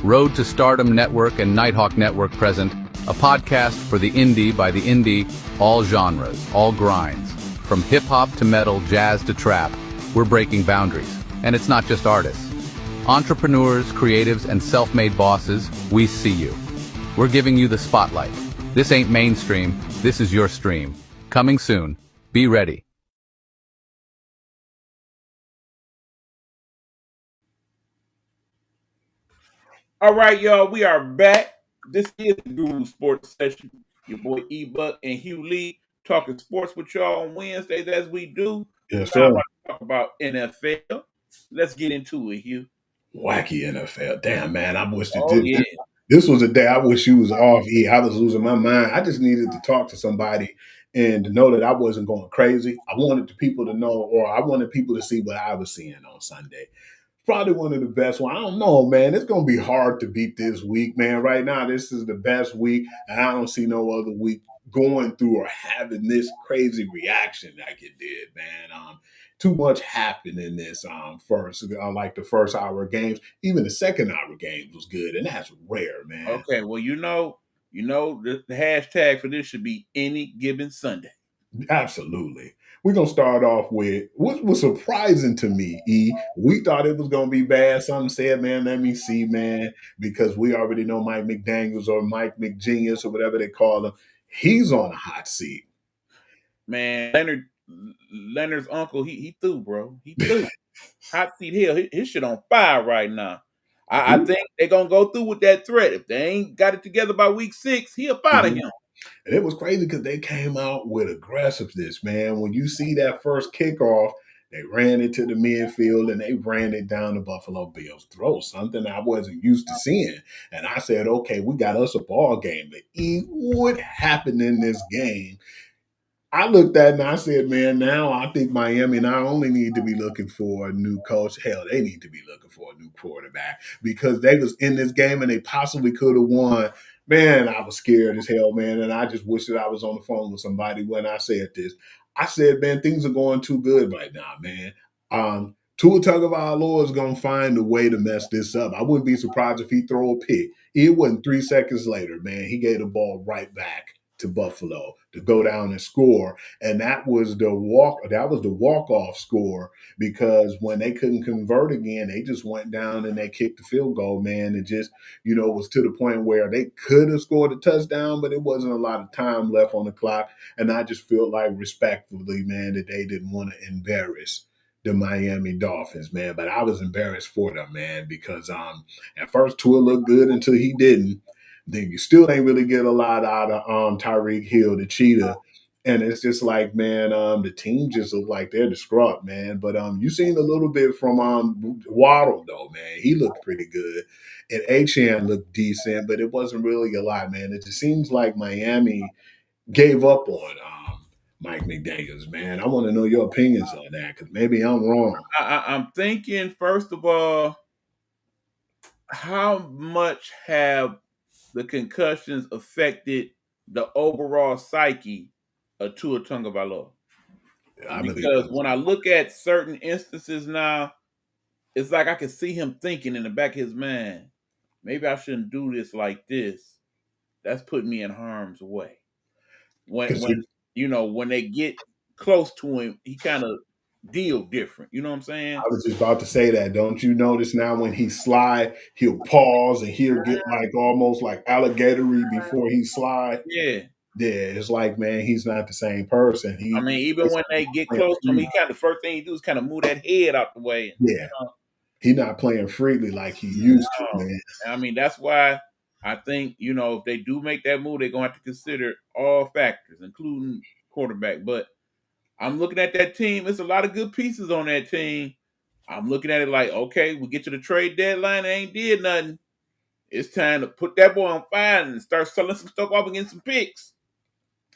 S6: Road to Stardom Network and Nighthawk Network present a podcast for the indie by the indie, all genres, all grinds. From hip-hop to metal, jazz to trap, we're breaking boundaries. And it's not just artists. Entrepreneurs, creatives, and self-made bosses, we see you. We're giving you the spotlight. This ain't mainstream, this is your stream. Coming soon. Be ready.
S2: All right, y'all, we are back. This is the Guru Sports Session. Your boy E-Buck and Hugh Lee talking sports with y'all on Wednesdays as we do.
S3: Yes,
S2: Now,
S3: sir.
S2: talk about NFL. Let's get into it, Hugh.
S3: Wacky NFL. Damn, man. I wish that
S2: Oh, yeah.
S3: this was a day I wish you was off. I was losing my mind. I just needed to talk to somebody and to know that I wasn't going crazy. I wanted the people to know, or I wanted people to see what I was seeing on Sunday. Probably one of the best ones. I don't know, man. It's going to be hard to beat this week, man. Right now, this is the best week, and I don't see no other week going through or having this crazy reaction like it did, man. Too much happened in this first, like the first hour of games. Even the second hour games was good, and that's rare, man.
S2: Okay, well, the hashtag for this should be any given Sunday.
S3: Absolutely. We're gonna start off with what was surprising to me, E. We thought it was gonna be bad. Some said, man, let me see, man, because we already know Mike McDaniels or Mike McGenius or whatever they call him. He's on a hot seat.
S2: Man, Leonard's uncle, he threw, bro. He threw. Hot seat hill. His shit on fire right now. I think they're gonna go through with that threat. If they ain't got it together by week 6, he up out of him.
S3: And it was crazy because they came out with aggressiveness, man. When you see that first kickoff, they ran into the midfield and they ran it down the Buffalo Bills' throat, something I wasn't used to seeing. And I said, okay, we got us a ball game. But what happened in this game? I looked at it and I said, man, now I think Miami not only need to be looking for a new coach, hell, they need to be looking for a new quarterback because they was in this game and they possibly could have won. Man, I was scared as hell, man, and I just wish that I was on the phone with somebody when I said this. I said, man, things are going too good right now, man. Tua Tagovailoa is going to find a way to mess this up. I wouldn't be surprised if he throw a pick. It wasn't 3 seconds later, man. He gave the ball right back to Buffalo to go down and score, and that was the walk-off score because when they couldn't convert again, they just went down and they kicked the field goal, man. It just, was to the point where they could have scored a touchdown, but it wasn't a lot of time left on the clock, and I just feel like respectfully, man, that they didn't want to embarrass the Miami Dolphins, man. But I was embarrassed for them, man, because at first Tua looked good until he didn't. Then you still ain't really get a lot out of Tyreek Hill, the cheetah. And it's just like, man, the team just look like they're distraught, man. But you seen a little bit from Waddle, though, man. He looked pretty good. And Achane looked decent, but it wasn't really a lot, man. It just seems like Miami gave up on Mike McDaniels, man. I want to know your opinions on that because maybe I'm wrong.
S2: I'm thinking, first of all, how much have the concussions affected the overall psyche of Tua Tagovailoa? Because when I look at certain instances now, it's like I can see him thinking in the back of his mind, maybe I shouldn't do this like this. That's putting me in harm's way. When they get close to him, he kind of deal different. You know what I'm saying?
S3: I was just about to say that. Don't you notice now when he slide, he'll pause and he'll get like almost like alligatory before he slide.
S2: Yeah.
S3: Yeah, it's like, man, he's not the same person.
S2: I mean, even
S3: It's
S2: when they get close to him, he kind of first thing he do is kind of move that head out the way.
S3: yeah, he not playing freely like he used to,
S2: No.
S3: man.
S2: I mean, that's why I think, if they do make that move, they're gonna have to consider all factors, including quarterback. But I'm looking at that team. There's a lot of good pieces on that team. I'm looking at it like, okay, we get to the trade deadline, they ain't did nothing. It's time to put that boy on fire and start selling some stuff off against some picks.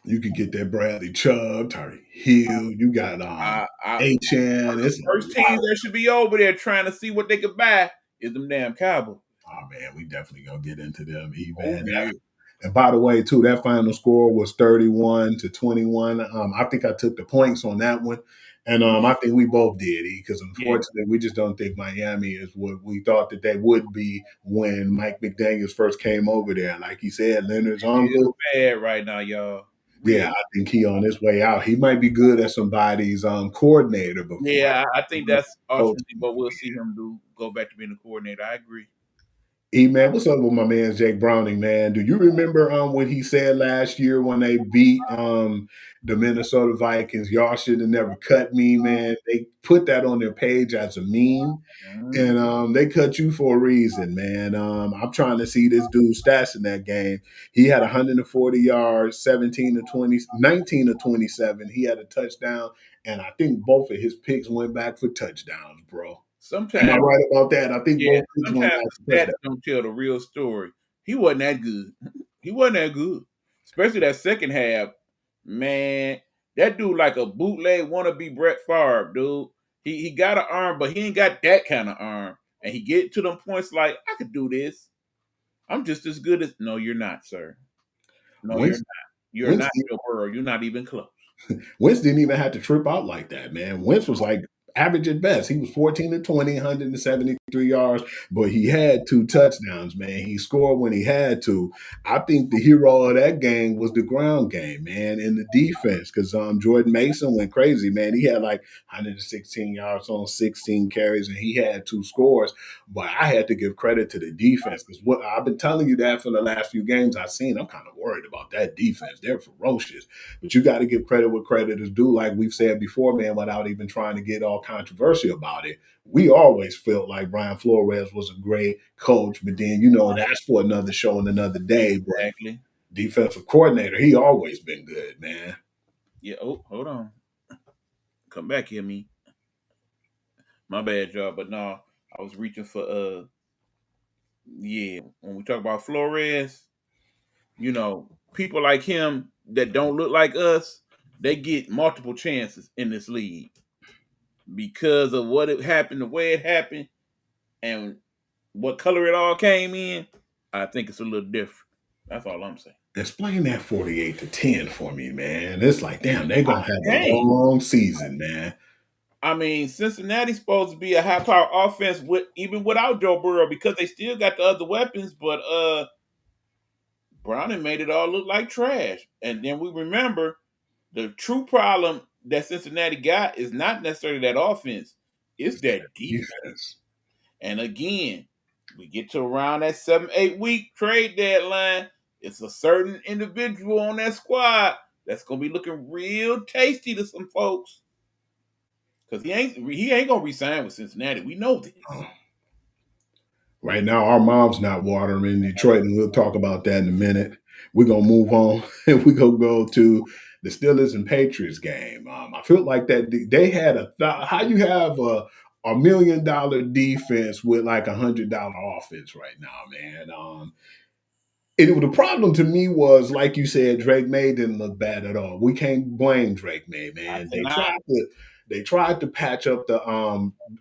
S3: You could get that Bradley Chubb, Tyreek Hill. You got HN. It's
S2: First teams that should be over there trying to see what they could buy is them damn Cowboys.
S3: oh man, we definitely gonna get into them,
S2: Oh,
S3: man.
S2: yeah.
S3: And by the way, too, that final score was 31-21. I think I took the points on that one. And I think we both did, because unfortunately, we just don't think Miami is what we thought that they would be when Mike McDaniels first came over there. Like he said, Leonard's uncle.
S2: Bad right now, y'all.
S3: Yeah, I think he on his way out. He might be good as somebody's coordinator. But
S2: Yeah, I think that's ultimately what we'll see him do. Go back to being a coordinator. I agree.
S3: Man, what's up with my man Jake Browning, man? Do you remember what he said last year when they beat the Minnesota Vikings? Y'all should have never cut me, man. They put that on their page as a meme, and they cut you for a reason, man. I'm trying to see this dude's stats in that game. He had 140 yards, 17 to 20, 19 to 27. He had a touchdown, and I think both of his picks went back for touchdowns, bro.
S2: Sometimes,
S3: am I right about that? I think both picks went back for
S2: that
S3: touchdowns.
S2: don't tell the real story. He wasn't that good. He wasn't that good, especially that second half. Man, that dude like a bootleg wannabe Brett Favre, dude. He got an arm, but he ain't got that kind of arm. And he get to them points like, I could do this. I'm just as good as. No, you're not, sir. No, you're not. You're not Joe Burrow. You're not even close.
S3: Wentz didn't even have to trip out like that, man. Wentz was like average at best. He was 14 to 20, 173 yards, but he had 2 touchdowns, man. He scored when he had to. I think the hero of that game was the ground game, man, and the defense, because Jordan Mason went crazy, man. He had like 116 yards on 16 carries, and he had 2 scores. But I had to give credit to the defense, because what I've been telling you that for the last few games I've seen, I'm kind of worried about that defense. They're ferocious. But you got to give credit what credit is due, like we've said before, man, without even trying to get all controversial about it. We always felt like Brian Flores was a great coach, but then, that's for another show and another day. But
S2: Exactly.
S3: defensive coordinator, he always been good, man.
S2: Yeah. Oh, hold on. Come back here, me. My bad, y'all. But no, I was reaching for yeah. When we talk about Flores, people like him that don't look like us, they get multiple chances in this league because of what it happened, the way it happened, and what color it all came in. I think it's a little different. That's all I'm saying.
S3: Explain that 48-10 for me, man. It's like, damn, they're going to have a long season, man.
S2: I mean, Cincinnati's supposed to be a high-power offense even without Joe Burrow because they still got the other weapons, but Browning made it all look like trash. And then we remember the true problem that Cincinnati got is not necessarily that offense, it's that defense. And again, we get to around that 7-8 week trade deadline. It's a certain individual on that squad that's gonna be looking real tasty to some folks. Because he ain't gonna resign with Cincinnati. We know this.
S3: Right now, our mom's not watering in Detroit, and we'll talk about that in a minute. We're gonna move on, and we're gonna go to the Steelers and Patriots game. I feel like that they had how you have a $1 million defense with like $100 offense right now, man. The problem to me was, like you said, Drake May didn't look bad at all. We can't blame Drake May, man. They tried to patch up the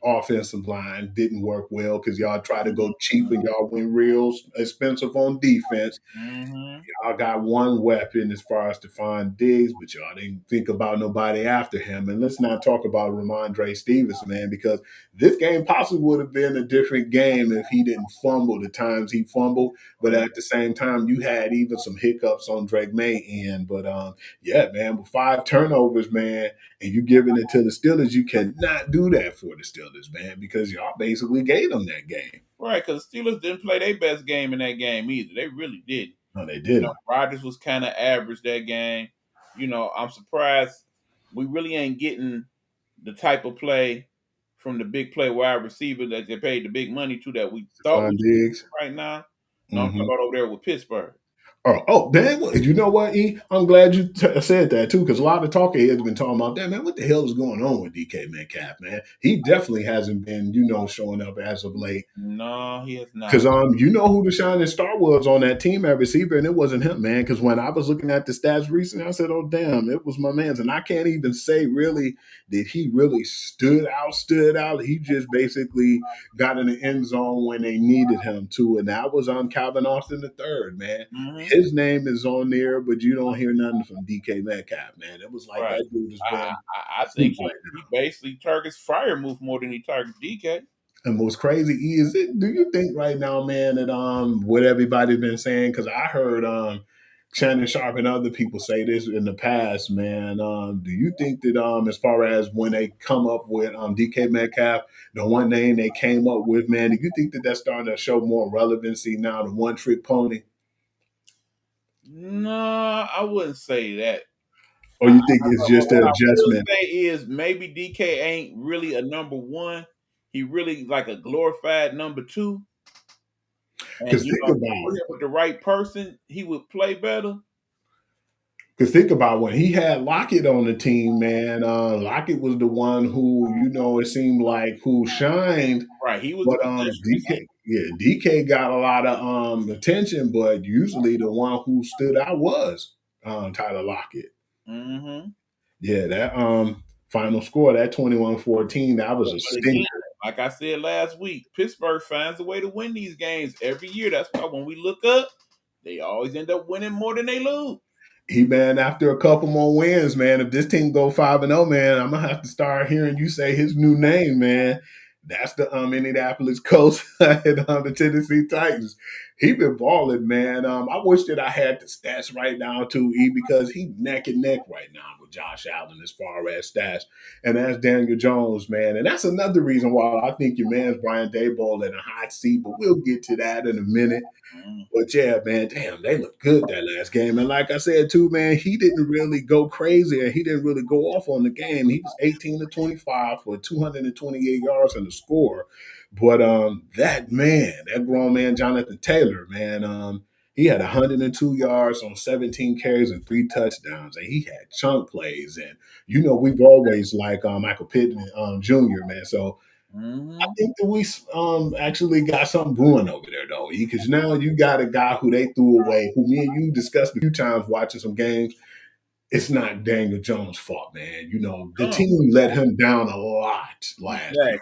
S3: offensive line, didn't work well because y'all tried to go cheap and y'all went real expensive on defense.
S2: Mm-hmm.
S3: Y'all got one weapon as far as Stephon Diggs, but y'all didn't think about nobody after him. And let's not talk about Ramondre Stevenson, man, because this game possibly would have been a different game if he didn't fumble the times he fumbled. But at the same time, you had even some hiccups on Drake May end. But yeah, man, with 5 turnovers, man, and you giving it to the Steelers, you cannot do that for the Steelers, man, because y'all basically gave them that game.
S2: Right, because the Steelers didn't play their best game in that game either. They really didn't.
S3: No, they didn't.
S2: Rodgers was kind of average that game. I'm surprised we really ain't getting the type of play from the big play wide receiver that they paid the big money to that we thought we
S3: Diggs.
S2: right now. No, I'm talking about over there with Pittsburgh.
S3: Oh, man, you know what, E? I'm glad you said that, too, because a lot of talking heads been talking about that, man. What the hell is going on with DK Metcalf, man? He definitely hasn't been, showing up as of late.
S2: No, he has not.
S3: Because you know who the shining star was on that team at receiver, and it wasn't him, man. Because when I was looking at the stats recently, I said, "Oh damn, it was my man's." And I can't even say really that he really stood out. He just basically got in the end zone when they needed him to, and that was on Calvin Austin III, man.
S2: Mhm.
S3: His name is on there, but you don't hear nothing from DK Metcalf, man. It was like
S2: Right.
S3: that dude has been.
S2: I think he basically targets Freiermuth more than he targets DK.
S3: And what's crazy is it? Do you think right now, man, that what everybody's been saying? Because I heard Shannon Sharp and other people say this in the past, man. Do you think that as far as when they come up with DK Metcalf, the one name they came up with, man, do you think that that's starting to show more relevancy now? The one trick pony.
S2: No, I wouldn't say that.
S3: Or you think it's just an adjustment?
S2: What I will say is maybe DK ain't really a number one. He really like a glorified number two.
S3: Because think about
S2: with the right person, he would play better.
S3: Because think about when he had Lockett on the team, man. Lockett was the one who, it seemed like who shined.
S2: Right, he was.
S3: But DK got a lot of attention, but usually the one who stood out was Tyler Lockett.
S2: Mm-hmm.
S3: Yeah, that final score, that 21-14, that was a stinker.
S2: Like I said last week, Pittsburgh finds a way to win these games every year. That's why when we look up, they always end up winning more than they lose.
S3: Man, after a couple more wins, man, if this team go 5-0, man, I'm gonna have to start hearing you say his new name, man. That's the Indianapolis Colts and the Tennessee Titans. He been balling, man. I wish that I had the stats right now too, because he neck and neck right now with Josh Allen as far as stats. And that's Daniel Jones, man. And that's another reason why I think your man's Brian Daboll in a hot seat, but we'll get to that in a minute. But yeah, man, damn, they look good that last game. And like I said too, man, he didn't really go crazy and he didn't really go off on the game. He was 18-25 for 228 yards and a score. But that grown man, Jonathan Taylor, man, he had 102 yards on 17 carries and 3 touchdowns. And he had chunk plays. And, we've always liked Michael Pittman Jr., man. So I think that we actually got something brewing over there, though, because now you got a guy who they threw away, who me and you discussed a few times watching some games. It's not Daniel Jones' fault, man. The team let him down a lot last year.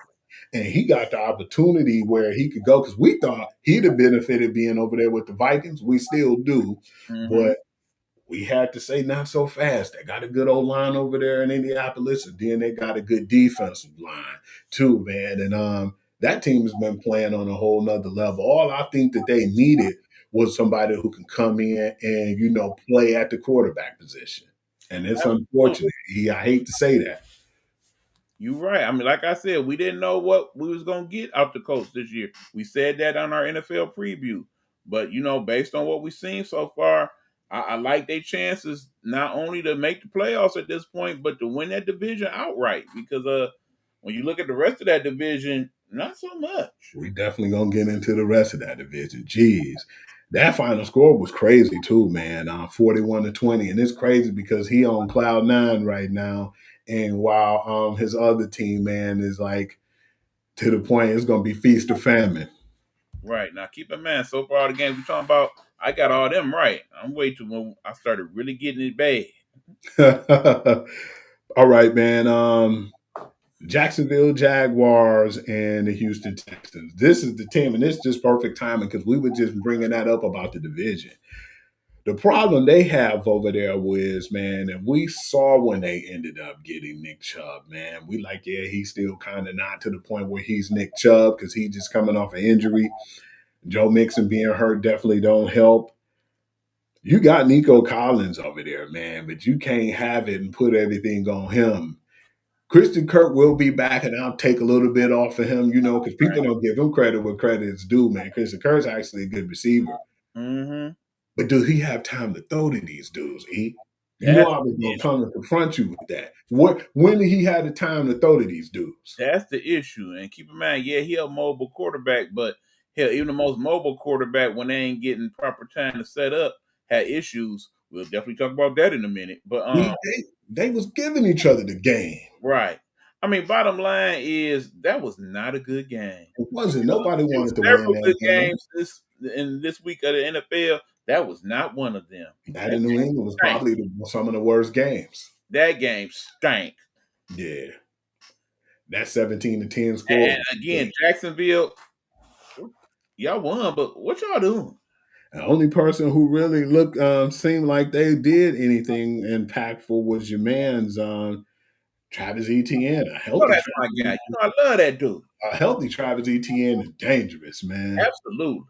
S3: And he got the opportunity where he could go because we thought he'd have benefited being over there with the Vikings. We still do. But we had to say not so fast. They got a good old line over there in Indianapolis, and then they got a good defensive line too, man. And that team has been playing on a whole nother level. All I think that they needed was somebody who can come in and, play at the quarterback position. And it's unfortunate. I hate to say that.
S2: You're right. I mean, like I said, we didn't know what we was going to get out the Colts this year. We said that on our NFL preview. But, based on what we've seen so far, I like their chances not only to make the playoffs at this point, but to win that division outright. Because when you look at the rest of that division, not so much.
S3: We definitely going to get into the rest of that division. Jeez. That final score was crazy too, man. 41-20. And it's crazy because he on cloud 9 right now. And while his other team, man, is like to the point it's going to be feast or famine.
S2: Right. Now, keep in mind, so far the games we're talking about, I got all them right. I'm waiting when I started really getting it bad.
S3: All right, man. Jacksonville Jaguars and the Houston Texans. This is the team, and it's just perfect timing because we were just bringing that up about the division. The problem they have over there was, man, and we saw when they ended up getting Nick Chubb, man. We like, yeah, he's still kind of not to the point where he's Nick Chubb because he's just coming off an injury. Joe Mixon being hurt definitely don't help. You got Nico Collins over there, man, but you can't have it and put everything on him. Christian Kirk will be back, and I'll take a little bit off of him, because people don't give him credit where credit is due, man. Christian Kirk's actually a good receiver.
S2: Mm-hmm.
S3: But does he have time to throw to these dudes, E? You know
S2: That's
S3: I was
S2: the
S3: gonna
S2: issue.
S3: come and confront you with that. When did he have the time to throw to these dudes?
S2: That's the issue. And keep in mind, yeah, he a mobile quarterback, but hell, even the most mobile quarterback, when they ain't getting proper time to set up, had issues. We'll definitely talk about that in a minute. But
S3: They was giving each other the game.
S2: right. I mean, bottom line is that was not a good game.
S3: It wasn't. Nobody
S2: It was
S3: wanted to win
S2: several
S3: that
S2: good
S3: game.
S2: games this week of the NFL. That was not one of them.
S3: That in New England was
S2: stank.
S3: probably some of the worst games.
S2: That game stank.
S3: Yeah. That 17-10 score.
S2: And again, Jacksonville, y'all won, but what y'all doing?
S3: The only person who really seemed like they did anything impactful was your man's Travis Etienne.
S2: Oh, that's my guy. You know, I love that dude.
S3: A healthy Travis Etienne is dangerous, man.
S2: Absolutely.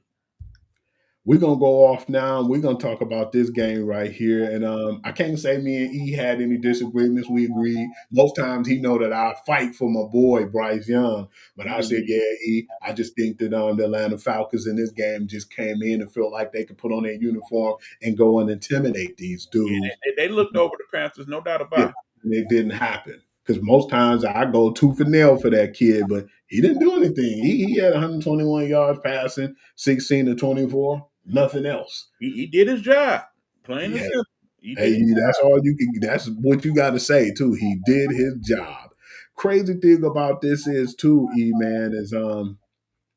S3: We're gonna go off now. We're gonna talk about this game right here. And I can't say me and E had any disagreements. We agreed. Most times he know that I fight for my boy Bryce Young. But I said, yeah, E, I just think that the Atlanta Falcons in this game just came in and felt like they could put on their uniform and go and intimidate these dudes.
S2: Yeah, they looked over the Panthers, no doubt about it.
S3: And it didn't happen. Because most times I go tooth and nail for that kid, but he didn't do anything. He had 121 yards passing, 16 to 24. Nothing else.
S2: He did his job. Plain and simple.
S3: Hey, that's all you can. That's what you got to say too. He did his job. Crazy thing about this is too, E man, is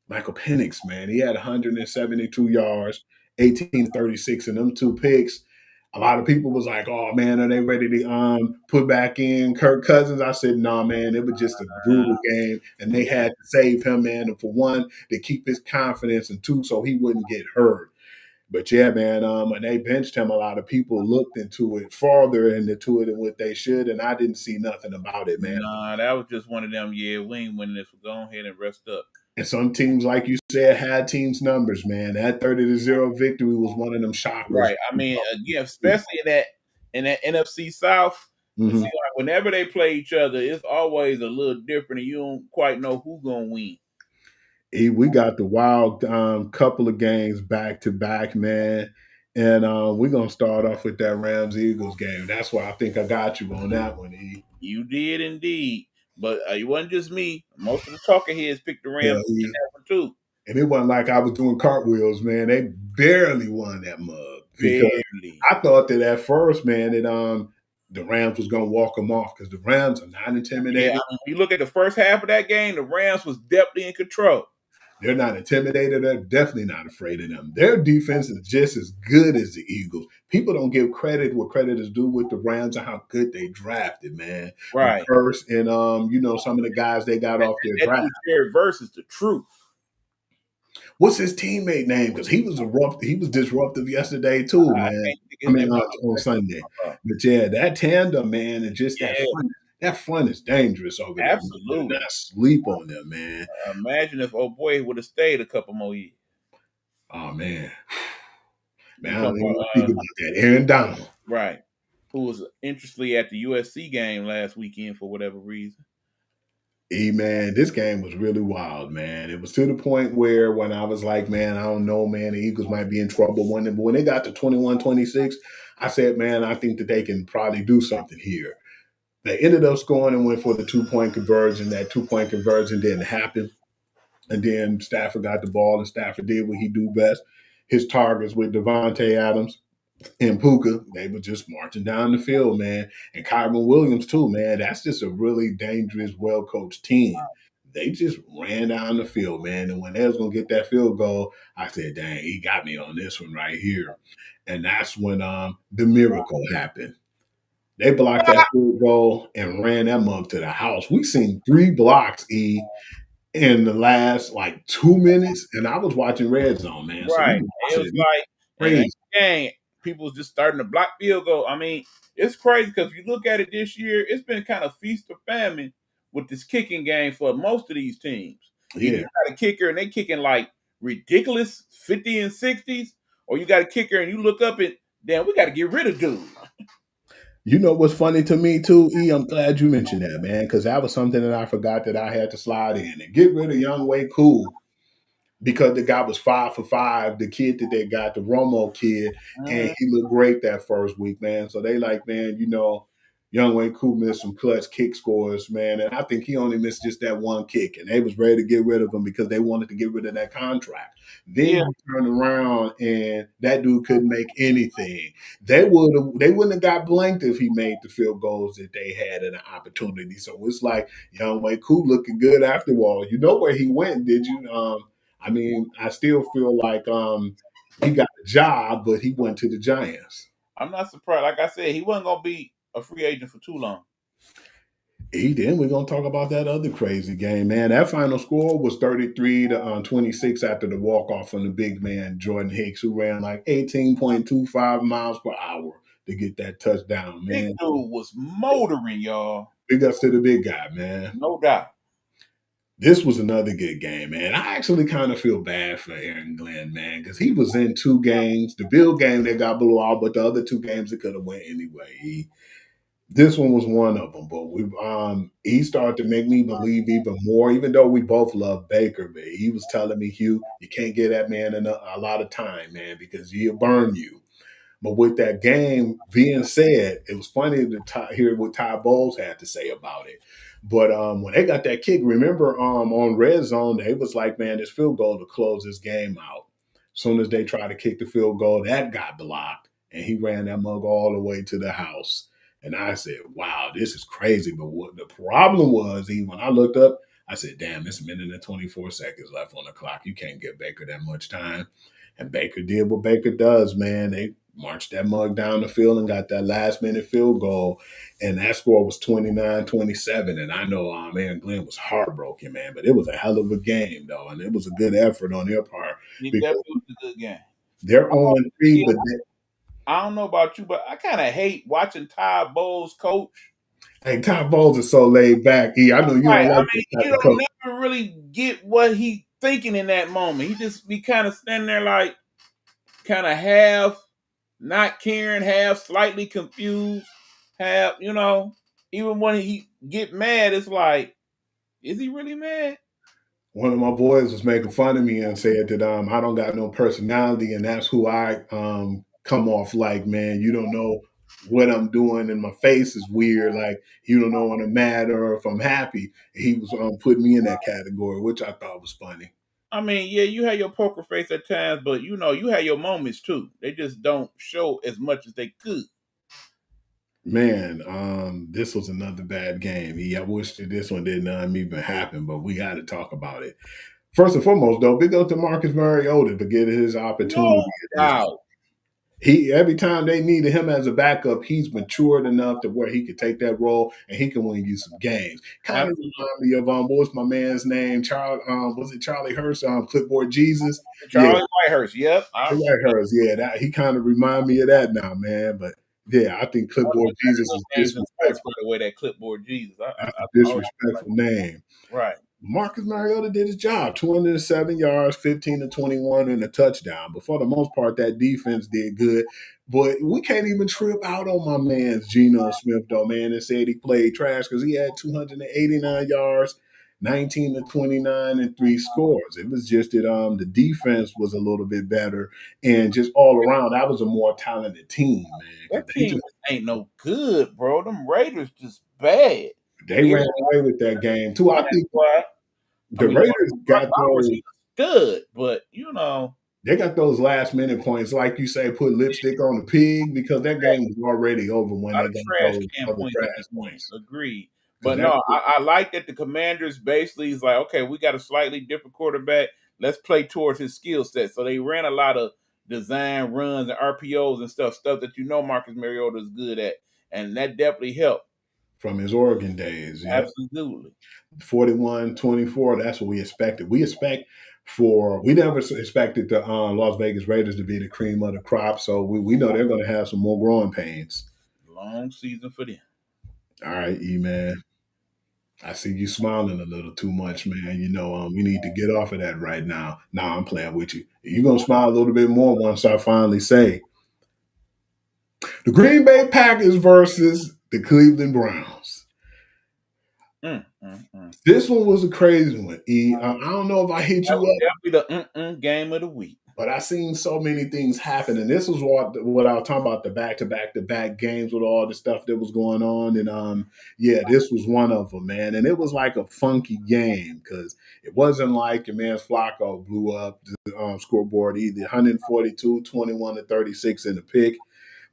S3: Michael Penix, man. He had 172 yards, 18-36, and them 2 picks. A lot of people was like, "Oh man, are they ready to put back in Kirk Cousins?" I said, "No, man. It was just a brutal game, and they had to save him, man. And for one, to keep his confidence, and 2, so he wouldn't get hurt." But yeah, man, when they benched him, a lot of people looked into it farther into it than what they should, and I didn't see nothing about it, man.
S2: Nah, that was just one of them. Yeah, we ain't winning this. Go ahead and rest up.
S3: And some teams, like you said, had teams' numbers, man. That 30-0 victory was one of them shockers.
S2: Right. I mean, again, especially in that NFC South,
S3: Mhm.
S2: see, like, whenever they play each other, it's always a little different, and you don't quite know who's gonna win.
S3: We got the wild couple of games back to back, man. And we're going to start off with that Rams-Eagles game. That's why I think I got you on that one, E.
S2: You did indeed. But it wasn't just me. Most of the talking heads picked the Rams to win that one too.
S3: And it wasn't like I was doing cartwheels, man. They barely won that mug.
S2: Barely.
S3: I thought that at first, man, that the Rams was going to walk them off because the Rams are not intimidated.
S2: Yeah, if you look at the first half of that game, the Rams was definitely in control.
S3: They're not intimidated. They're definitely not afraid of them. Their defense is just as good as the Eagles. People don't give credit where credit is due with the Rams and how good they drafted, man.
S2: Right.
S3: First, and some of the guys they got off their draft.
S2: Jared Verse is the truth.
S3: What's his teammate name? Because he was disruptive yesterday too, man. I mean, on Sunday. But yeah, that tandem, man, and just that front is dangerous over there.
S2: Absolutely.
S3: Not sleep on them, man.
S2: Imagine if old boy would have stayed a couple more years.
S3: Oh, man. Man, I don't even think about that. Aaron Donald.
S2: Right. Who was interestingly at the USC game last weekend for whatever reason.
S3: Man, this game was really wild, man. It was to the point where when I was like, man, I don't know, man, the Eagles might be in trouble. But when they got to 21-26, I said, man, I think that they can probably do something here. They ended up scoring and went for the 2-point conversion. That 2-point conversion didn't happen. And then Stafford got the ball, and Stafford did what he do best. His targets with Devontae Adams and Puka, they were just marching down the field, man. And Kyron Williams, too, man. That's just a really dangerous, well-coached team. They just ran down the field, man. And when they was going to get that field goal, I said, dang, he got me on this one right here. And that's when the miracle happened. They blocked that field goal and ran that mug to the house. We seen 3 blocks, E, in the last, 2 minutes, and I was watching Red Zone, man.
S2: Right.
S3: So
S2: it was like, crazy. Game, people was just starting to block field goal. I mean, it's crazy because if you look at it this year, it's been kind of feast or famine with this kicking game for most of these teams.
S3: Yeah.
S2: You got a kicker, and they kicking like ridiculous 50 and 60s, or you got a kicker, and you look up and, damn, we got to get rid of dude.
S3: You know what's funny to me too, E? I'm glad you mentioned that, man, because that was something that I forgot that I had to slide in and get rid of Young Way Cool because the guy was 5 for 5. The kid that they got, the Romo kid, and
S2: Mhm.
S3: he looked great that first week, man. So they like, man, Young Wayne Koo missed some clutch kick scores, man, and I think he only missed just that one kick, and they was ready to get rid of him because they wanted to get rid of that contract. Then
S2: Yeah,
S3: you turn around and that dude couldn't make anything. They wouldn't have got blanked if he made the field goals that they had an opportunity. So it's like Young Wayne Koo looking good after all. You know where he went, did you? I mean, I still feel like he got a job, but he went to the Giants.
S2: I'm not surprised. Like I said, he wasn't gonna be a free agent for too long.
S3: He did. We're gonna talk about that other crazy game, man. That final score was 33 to 26 after the walk off from the big man Jordan Hicks, who ran like 18.25 miles per hour to get that touchdown,
S2: Big
S3: man.
S2: dude was motoring, y'all.
S3: Big ups to the big guy, man.
S2: No doubt.
S3: This was another good game, man. I actually kind of feel bad for Aaron Glenn, man, because he was in 2 games. The Bill game they got blew out, but the other 2 games it could have went anyway. This one was one of them, but he started to make me believe even more. Even though we both love Baker, but he was telling me, Hugh, you can't get that man a lot of time, man, because he'll burn you. But with that game being said, it was funny to hear what Ty Bowles had to say about it. But when they got that kick, remember on red zone, they was like, man, this field goal to close this game out. Soon as they tried to kick the field goal, that got blocked, and he ran that mug all the way to the house. And I said, wow, this is crazy. But what the problem was, when I looked up, I said, damn, it's a minute and 24 seconds left on the clock. You can't give Baker that much time. And Baker did what Baker does, man. They marched that mug down the field and got that last minute field goal. And that score was 29-27. And I know Aaron Glenn was heartbroken, man. But it was a hell of a game, though. And it was a good effort on their part
S2: He
S3: because
S2: definitely was a good game.
S3: they're on 3,
S2: Yeah,
S3: but
S2: I don't know about you, but I kind of hate watching Ty Bowles coach.
S3: hey, Ty Bowles is so laid back. I know you
S2: Right.
S3: don't
S2: I
S3: like
S2: mean,
S3: this
S2: you
S3: type of
S2: don't
S3: coach.
S2: never really get what he thinking in that moment. He just be kind of standing there like kind of half not caring, half slightly confused, half, even when he get mad, it's like, is he really mad?
S3: One of my boys was making fun of me and said that I don't got no personality, and that's who I come off like, man. You don't know what I'm doing, and my face is weird. Like you don't know when I'm mad or if I'm happy. He was putting me in that category, which I thought was funny.
S2: I mean, yeah, you have your poker face at times, but you have your moments too. They just don't show as much as they could.
S3: Man, this was another bad game. I wish that this one didn't even happen, but we got to talk about it. First and foremost, though, big up to Marcus Mariota for getting his opportunity.
S2: No doubt.
S3: He every time they needed him as a backup, he's matured enough to where he could take that role and he can win you some games. Kind of
S2: Absolutely.
S3: remind me of what was my man's name? Was it Charlie Hurst? Clipboard Jesus. Yeah,
S2: Charlie Whitehurst, yep.
S3: Charlie Hurst. Yeah, he kind of remind me of that now, man. But yeah, I think Clipboard Jesus is
S2: Names in sports,
S3: disrespectful.
S2: by the way, that clipboard Jesus.
S3: That's
S2: I
S3: a
S2: always
S3: disrespectful name.
S2: right.
S3: Marcus Mariota did his job, 207 yards, 15 to 21, and a touchdown. But for the most part, that defense did good. But we can't even trip out on my man's Geno Smith, though, man, and said he played trash because he had 289 yards, 19 to 29, and 3 scores. It was just that the defense was a little bit better. And just all around, that was a more talented team, man. 'Cause
S2: That team ain't no good, bro. Them Raiders just bad.
S3: they ran away with that game, too. I think
S2: Why?
S3: the Raiders got those.
S2: Good, but
S3: They got those last minute points, like you say, put lipstick on the pig because that game was already over when
S2: a
S3: they
S2: lot of
S3: got
S2: trash
S3: those
S2: can
S3: other
S2: points at
S3: trash
S2: this point.
S3: points.
S2: Agreed.
S3: 'Cause
S2: But no, I like that the Commanders basically is like, okay, we got a slightly different quarterback. Let's play towards his skill set. So they ran a lot of design runs and RPOs and stuff that Marcus Mariota is good at. And that definitely helped.
S3: From his Oregon days. Yeah.
S2: Absolutely.
S3: 41-24, that's what we expected. We never expected the Las Vegas Raiders to be the cream of the crop, so we know they're going to have some more growing pains.
S2: Long season for them.
S3: All right, E-Man. I see you smiling a little too much, man. We need to get off of that right now. Nah, I'm playing with you. You're going to smile a little bit more once I finally say The Green Bay Packers versus the Cleveland Browns. This one was a crazy one. I don't know if I hit
S2: That
S3: you
S2: would
S3: up,
S2: be the game of the week.
S3: but I seen so many things happen, and this was what I was talking about, the back games with all the stuff that was going on, and yeah, this was one of them, man, and it was like a funky game because it wasn't like your man Flacco blew up the scoreboard either, 142, 21 to 36 in the pick,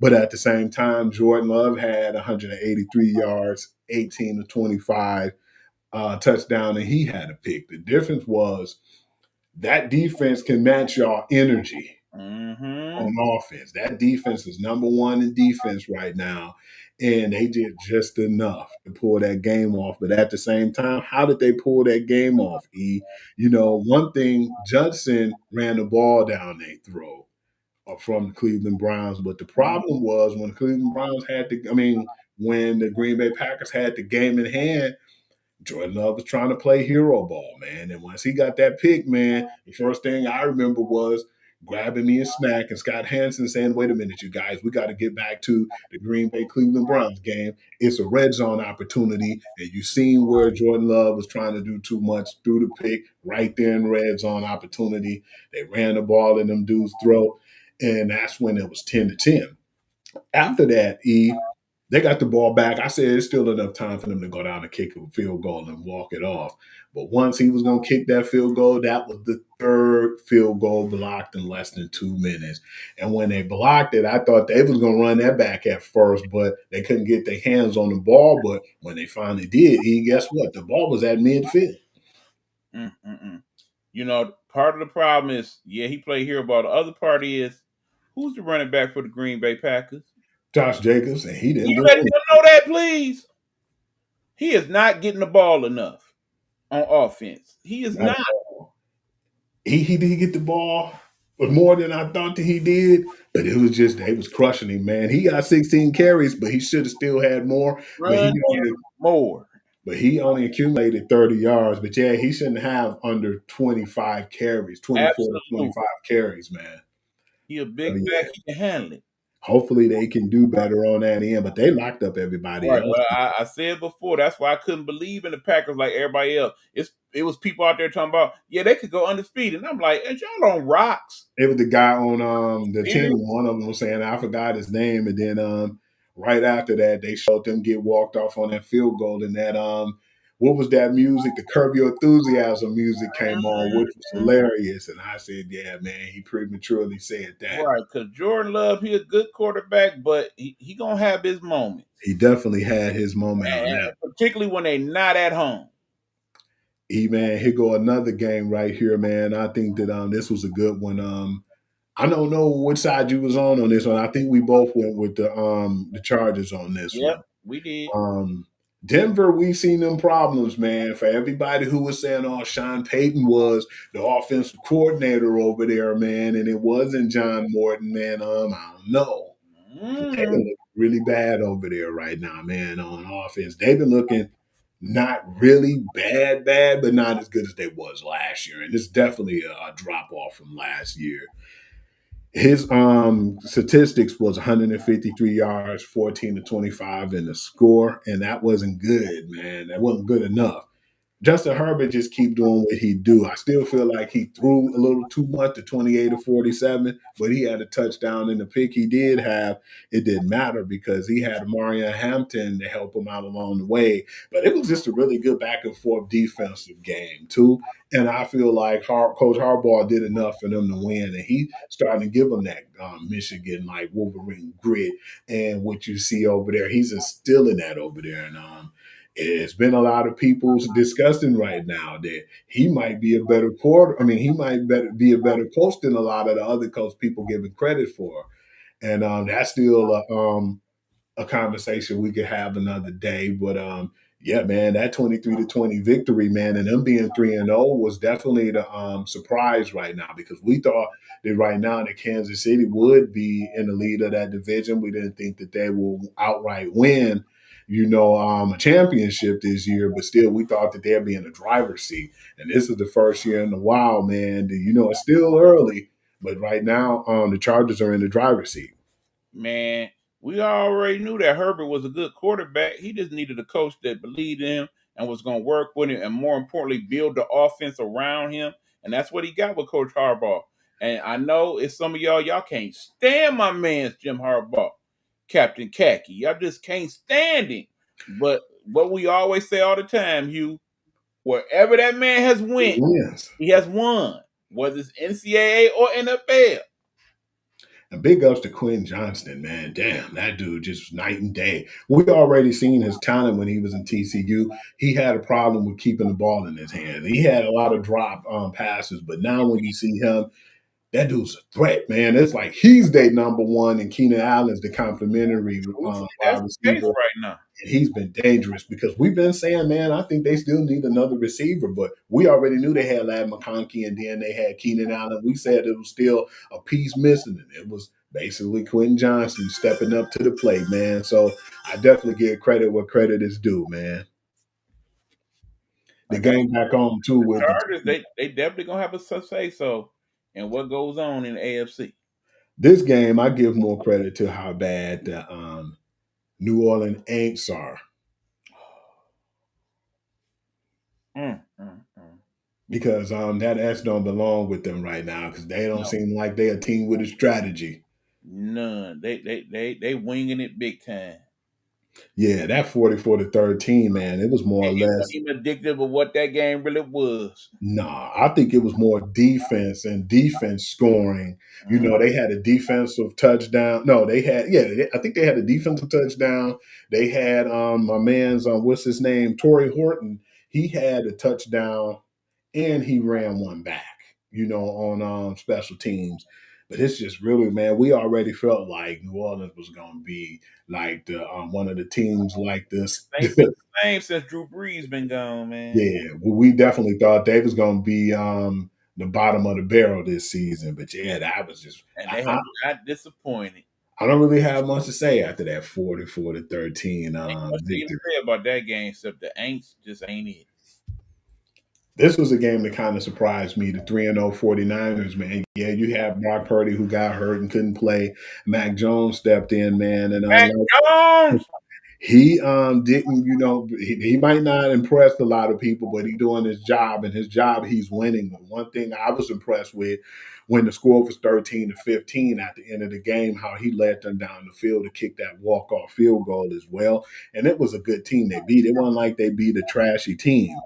S3: but at the same time, Jordan Love had 183 yards, 18 to 25 touchdown, and he had a pick. The difference was that defense can match y'all energy on offense. That defense is number one in defense right now, and they did just enough to pull that game off. But at the same time, how did they pull that game off? One thing, Judson ran the ball down their throat from the Cleveland Browns, but the problem was when the Cleveland Browns when the Green Bay Packers had the game in hand, Jordan Love was trying to play hero ball, man. And once he got that pick, man, the first thing I remember was grabbing me a snack and Scott Hansen saying, "Wait a minute, you guys, we got to get back to the Green Bay Cleveland Browns game. It's a red zone opportunity." And you seen where Jordan Love was trying to do too much through the pick, right there in red zone opportunity. They ran the ball in them dudes' throat, and that's when it was 10-10. After that, they got the ball back. I said it's still enough time for them to go down and kick a field goal and walk it off. But once he was going to kick that field goal, that was the third field goal blocked in less than 2 minutes. And when they blocked it, I thought they was going to run that back at first, but they couldn't get their hands on the ball. But when they finally did, guess what? The ball was at midfield.
S2: Part of the problem is, he played hero ball. The other part is, who's the running back for the Green Bay Packers?
S3: Josh Jacobs, and he didn't.
S2: You let them know that, please. He is not getting the ball enough on offense. He is not.
S3: He did get the ball, but more than I thought that he did. But it was just they was crushing him, man. He got 16 carries, but he should have still had more.
S2: More.
S3: But he only accumulated 30 yards. But yeah, he shouldn't have under 25 carries, 24 to 25 carries, man.
S2: He a big back. He can handle it.
S3: Hopefully they can do better on that end, but they locked up everybody else.
S2: Well, I said before, that's why I couldn't believe in the Packers like everybody else. It was people out there talking about, they could go undefeated. And I'm like, y'all on rocks.
S3: It was the guy on the team, one of them was saying, I forgot his name, and then right after that, they showed them get walked off on that field goal, and that what was that music? The Curb Your Enthusiasm music came on, which was hilarious. And I said, yeah, man, he prematurely said that.
S2: Right, because Jordan Love, he a good quarterback, but he going to have his moments.
S3: He definitely had his moment on that.
S2: Particularly when they not at home.
S3: Man, here go another game right here, man. I think that this was a good one. I don't know which side you was on this one. I think we both went with the Chargers on this one.
S2: Yep, we did.
S3: Denver, we seen them problems, man. For everybody who was saying, Sean Payton was the offensive coordinator over there, man, and it wasn't John Morton, man. I don't know. They've been looking really bad over there right now, man, on offense. They've been looking not really bad, but not as good as they was last year. And it's definitely a drop off from last year. His statistics was 153 yards, 14 to 25 in the score, and that wasn't good, man. That wasn't good enough. Justin Herbert just keep doing what he do. I still feel like he threw a little too much to 28 to 47, but he had a touchdown in the pick he did have. It didn't matter because he had Marion Hampton to help him out along the way. But it was just a really good back and forth defensive game too. And I feel like Coach Harbaugh did enough for them to win, and he started to give them that Michigan like Wolverine grit and what you see over there. He's instilling that over there, and it's been a lot of people discussing right now that he might be a better he might be a better coach than a lot of the other coach people giving credit for, and that's still a conversation we could have another day. But yeah, man, that 23-20 victory, man, and them being 3-0 was definitely the surprise right now because we thought that right now that Kansas City would be in the lead of that division. We didn't think that they will outright win, a championship this year, but still we thought that they'd be in the driver's seat. And this is the first year in a while, man. It's still early, but right now the Chargers are in the driver's seat.
S2: Man, We already knew that Herbert was a good quarterback. He just needed a coach that believed in him and was going to work with him, and more importantly, build the offense around him. And that's what he got with Coach Harbaugh. And I know it's some of y'all can't stand my man's Jim Harbaugh, Captain Khaki. Y'all just can't stand him. But what we always say all the time, Hugh, wherever that man has
S3: He
S2: went,
S3: wins.
S2: he has won, whether it's NCAA or NFL.
S3: And big ups to Quinn Johnston, man. Damn, that dude just night and day. We already seen his talent when he was in TCU. He had a problem with keeping the ball in his hand. He had a lot of drop passes, but now when you see him, that dude's a threat, man. It's like he's their number one, and Keenan Allen's the complimentary
S2: Truthfully,
S3: wide
S2: that's the case
S3: receiver.
S2: right now.
S3: And he's been dangerous because we've been saying, man, I think they still need another receiver, but we already knew they had Lad McConkey and then they had Keenan Allen. We said it was still a piece missing, and it was basically Quentin Johnson stepping up to the plate, man. So I definitely give credit where credit is due, man. The
S2: I got
S3: game back on too with
S2: Chargers, they definitely gonna have a say so in what goes on in the AFC.
S3: this game. I give more credit to how bad the New Orleans Aints are. Because that S don't belong with them right now because they don't
S2: No.
S3: seem like they a team with a strategy.
S2: None. They winging it big time.
S3: Yeah, that 44-13, man, it was more or
S2: And it
S3: less.
S2: wasn't even addictive of what that game really was.
S3: Nah, I think it was more defense and defense scoring. You know, they had a defensive touchdown. No, they had, I think they had a defensive touchdown. They had my man's what's his name? Torrey Horton. He had a touchdown and he ran one back, you know, on special teams. But it's just really, man, we already felt like New Orleans was gonna be like the one of the teams like this.
S2: Ain't been the same since Drew Brees been gone, man.
S3: Yeah, we definitely thought they was gonna be the bottom of the barrel this season. But yeah, that was just
S2: And they have not disappointed.
S3: I don't really have much to say after that 44-13
S2: Ain't much to even
S3: victory.
S2: say about that game except the Aints just ain't it.
S3: This was a game that kind of surprised me. The 3-0 49ers, man. Yeah, you have Brock Purdy who got hurt and couldn't play. Mac Jones stepped in, man, and
S2: Mac Jones!
S3: he didn't, you know, he might not impress a lot of people, but he's doing his job, and his job he's winning. But one thing I was impressed with when the score was 13-15 at the end of the game, how he led them down the field to kick that walk-off field goal as well. And it was a good team they beat. It wasn't like they beat a trashy team.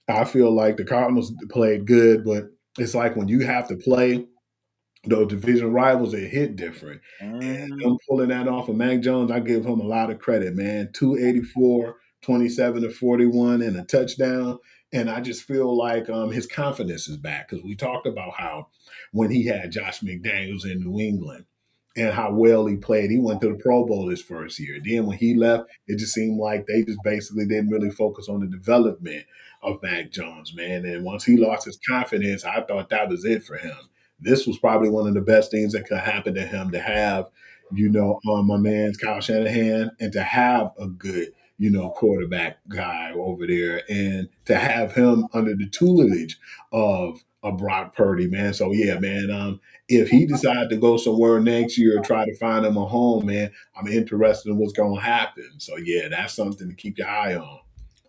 S3: I feel like the Cardinals played good, but it's like when you have to play those division rivals, it hit different. And them pulling that off of Mac Jones, I give him a lot of credit, man. 284, 27-41, and a touchdown. And I just feel like his confidence is back because we talked about how when he had Josh McDaniels in New England and how well he played, he went to the Pro Bowl his first year. Then when he left, it just seemed like they just basically didn't really focus on the development of Mac Jones, man. And once he lost his confidence, I thought that was it for him. This was probably one of the best things that could happen to him to have, you know, my man's Kyle Shanahan and to have a good, you know, quarterback guy over there and to have him under the tutelage of Brock Purdy, man. So yeah, man, if he decides to go somewhere next year or try to find him a home, man, I'm interested in what's going to happen. So yeah, that's something to keep your eye on.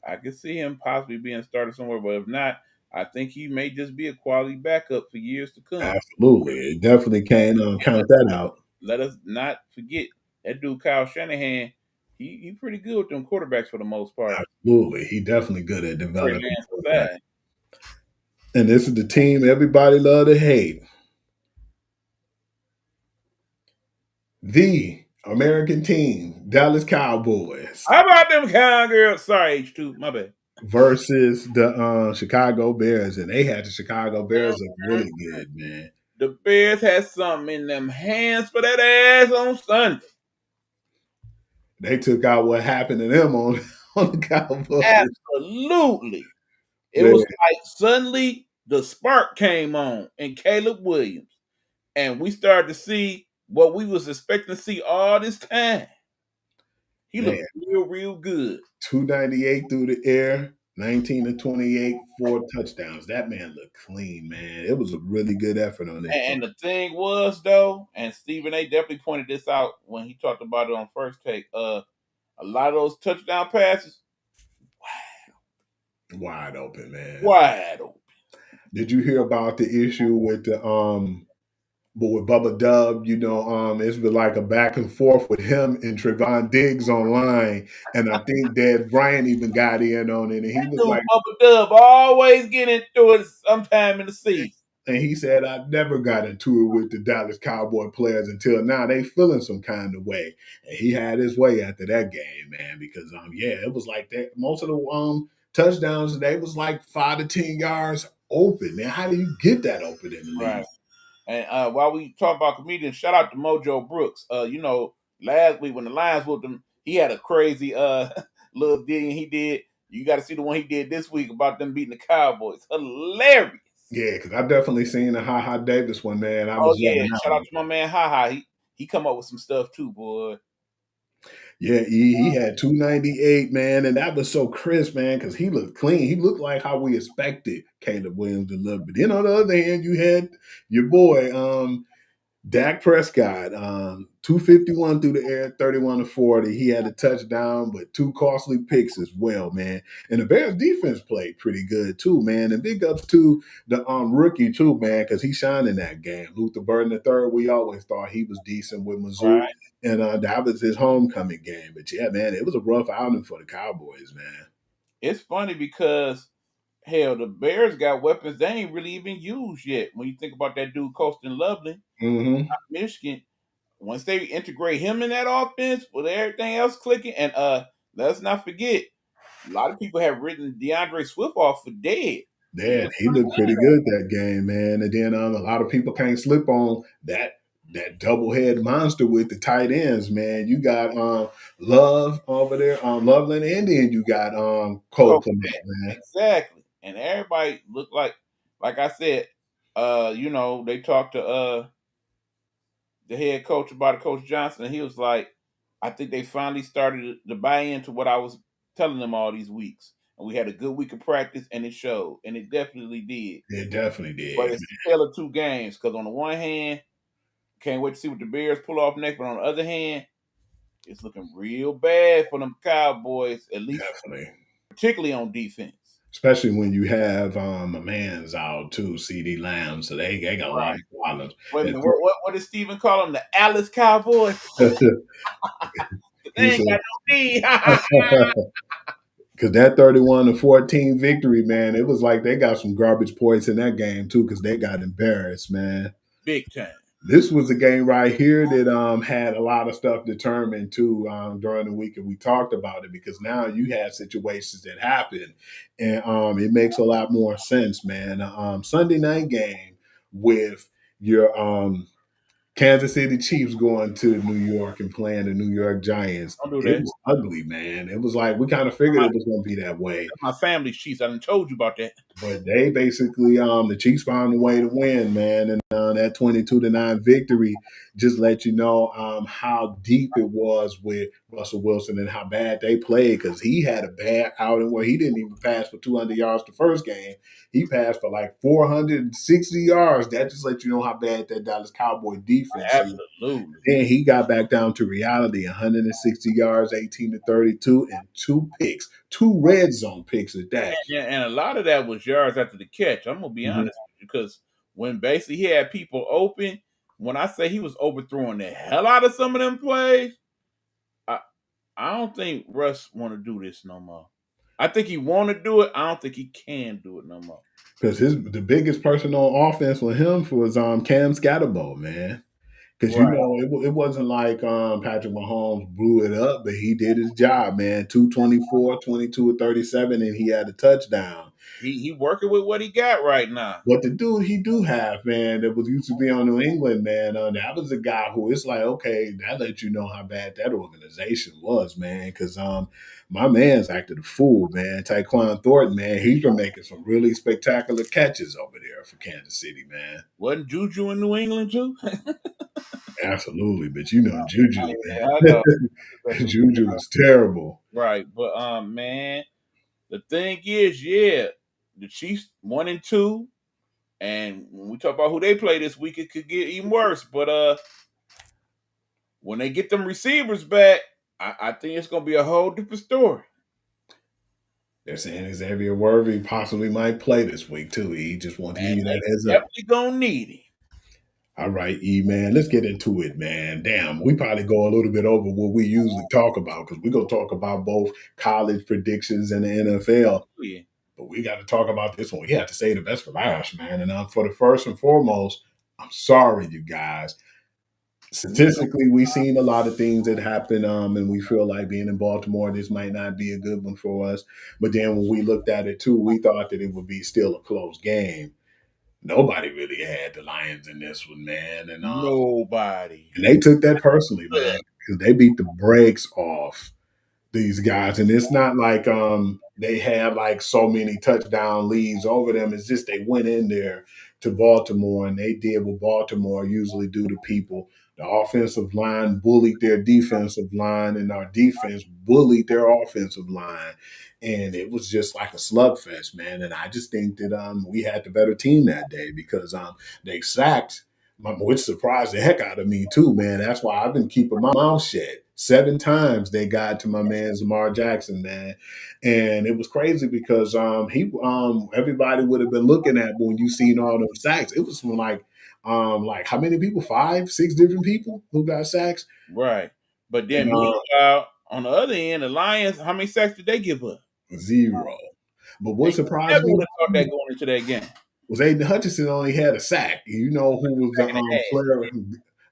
S2: I could see him possibly being started somewhere, but if not, I think he may just be a quality backup for years to come.
S3: Absolutely, it definitely can't count that out.
S2: Let us not forget that dude Kyle Shanahan. He pretty good with them quarterbacks for the most part.
S3: Absolutely, he definitely good at developing.
S2: That.
S3: And this is the team everybody love to hate. The American team, Dallas Cowboys.
S2: How about them Cowgirls? Sorry, H2, my bad.
S3: Versus the Chicago Bears, and they had the Chicago Bears look really good, man.
S2: The Bears had something in them hands for that ass on Sunday.
S3: They took out what happened to them on the Cowboys.
S2: Absolutely. It was like suddenly the spark came on in Caleb Williams, and we started to see what we was expecting to see all this time. He looked real good.
S3: 298 through the air, 19 to 28, 4 touchdowns. That man looked clean, man. It was a really good effort on this
S2: And
S3: joint.
S2: the thing was though, and Stephen A. definitely pointed this out when he talked about it on First Take. A lot of those touchdown passes,
S3: Wide open, man.
S2: wide open.
S3: Did you hear about the issue with the but with Bubba Dub, it's been like a back and forth with him and Trevon Diggs online. And I think that Brian even got in on it. And he was
S2: Dude,
S3: like,
S2: Bubba Dub always get into it sometime in the season.
S3: and he said, I never got into it with the Dallas Cowboy players until now. They feeling some kind of way. And he had his way after that game, man, because it was like that. Most of the touchdowns, they was like 5 to 10 yards open. Man, how do you get that open in the league?
S2: Right. And while we talk about comedians, shout out to Mojo Brooks. Last week when the Lions whooped him, he had a crazy little thing he did. You got to see the one he did this week about them beating the Cowboys. Hilarious.
S3: Yeah, because I definitely seen the Ha Ha Davis one, man. I
S2: Oh
S3: was
S2: yeah,
S3: loving that
S2: shout
S3: one.
S2: out to my man Haha. He come up with some stuff too, boy.
S3: Yeah, he had 298, man, and that was so crisp, man, because he looked clean. He looked like how we expected Caleb Williams to look. But then on the other hand, you had your boy, Dak Prescott, 251 through the air, 31 to 40. He had a touchdown, but 2 costly picks as well, man. And the Bears defense played pretty good too, man. And big ups to the rookie too, man, because he shined in that game. Luther Burden III, we always thought he was decent with Mizzou.
S2: Right.
S3: And that was his homecoming game. But yeah, man, it was a rough outing for the Cowboys, man.
S2: It's funny because hell, the Bears got weapons they ain't really even used yet. When you think about that dude Colston Loveland,
S3: Mm-hmm.
S2: Michigan, once they integrate him in that offense with everything else clicking, and let's not forget, a lot of people have written DeAndre Swift off for dead.
S3: Yeah, he looked pretty good that game, man. And then a lot of people can't slip on that double head monster with the tight ends, man. You got Love over there, Loveland, and then you got Cole Clement, man.
S2: Exactly. And everybody looked like I said, they talked to the head coach about it, Coach Johnson, and he was like, I think they finally started to buy into what I was telling them all these weeks. And we had a good week of practice, and it showed. And it definitely did.
S3: It definitely did.
S2: But it's a tale of two games, because on the one hand, can't wait to see what the Bears pull off next. But on the other hand, it's looking real bad for them Cowboys, at least
S3: Definitely.
S2: particularly on defense.
S3: Especially when you have a man's out too, CD Lamb. So they got a lot of problems.
S2: Wait a minute, what did Steven call them? The Alice Cowboys? They ain't got no D.
S3: Because that 31-14 victory, man, it was like they got some garbage points in that game too, because they got embarrassed, man.
S2: Big time.
S3: This was a game right here that had a lot of stuff determined too during the week, and we talked about it because now you have situations that happen, and it makes a lot more sense, man. Sunday night game with your Kansas City Chiefs going to New York and playing the New York Giants.
S2: Don't do
S3: It
S2: that.
S3: was ugly, man. It was like we kind of figured it was going to be that way.
S2: My family's Chiefs. I done told you about that.
S3: But they basically, the Chiefs found a way to win, man. And that 22-9 victory just let you know how deep it was with Russell Wilson and how bad they played, because he had a bad outing where he didn't even pass for 200 yards the first game. He passed for like 460 yards. That just let you know how bad that Dallas Cowboy defense is.
S2: Absolutely.
S3: Then he got back down to reality, 160 yards, 18 to 32, and 2 picks, 2 red zone picks at that.
S2: And a lot of that was yards after the catch. I'm gonna be honest with you, because when basically he had people open, when I say he was overthrowing the hell out of some of them plays, I don't think Russ want to do this no more. I think he want to do it. I don't think he can do it no more.
S3: Because the biggest person on offense with him was Cam Scatterbo, man. Because it wasn't like Patrick Mahomes blew it up, but he did his job, man. 224, 22 37, and he had a touchdown.
S2: He working with what he got right now.
S3: But the dude he do have, man, that was used to be on New England, man, that was a guy who it's like, okay, that lets you know how bad that organization was, man. Because my man's acted a fool, man. Tyquan Thornton, man, he's been making some really spectacular catches over there for Kansas City, man.
S2: Wasn't Juju in New England too?
S3: Absolutely, but you know Juju, man.
S2: I know.
S3: Juju was terrible.
S2: Right, but man, the thing is, the Chiefs 1-2, and when we talk about who they play this week, it could get even worse. But when they get them receivers back, I think it's gonna be a whole different story.
S3: They're saying Xavier Worthy possibly might play this week too. He just want to give you that heads up.
S2: Definitely gonna need him.
S3: All right, E man, let's get into it, man. Damn, we probably go a little bit over what we usually talk about because we're gonna talk about both college predictions and the NFL.
S2: Yeah.
S3: But we got to talk about this one. We have to say the best for last, man. And for the first and foremost, I'm sorry, you guys. Statistically, we've seen a lot of things that happen, and we feel like being in Baltimore, this might not be a good one for us. But then when we looked at it too, we thought that it would be still a close game. Nobody really had the Lions in this one, man,
S2: Nobody.
S3: and they took that personally, man, because they beat the brakes off these guys. And it's not like they had like so many touchdown leads over them. It's just they went in there to Baltimore and they did what Baltimore usually do to people. The offensive line bullied their defensive line, and our defense bullied their offensive line. And it was just like a slugfest, man. And I just think that we had the better team that day because they sacked, which surprised the heck out of me too, man. That's why I've been keeping my mouth shut. 7 times they got to my man Lamar Jackson, man, and it was crazy because he everybody would have been looking at when you seen all those sacks. It was from like how many people? 5, 6 different people who got sacks,
S2: Right. But then
S3: and
S2: meanwhile, on the other end, the Lions, how many sacks did they give up?
S3: 0. But what
S2: They
S3: surprised
S2: never
S3: me
S2: would have thought that going into that game.
S3: was Aiden Hutchinson only had a sack. You know who was the
S2: Sack and a half.
S3: player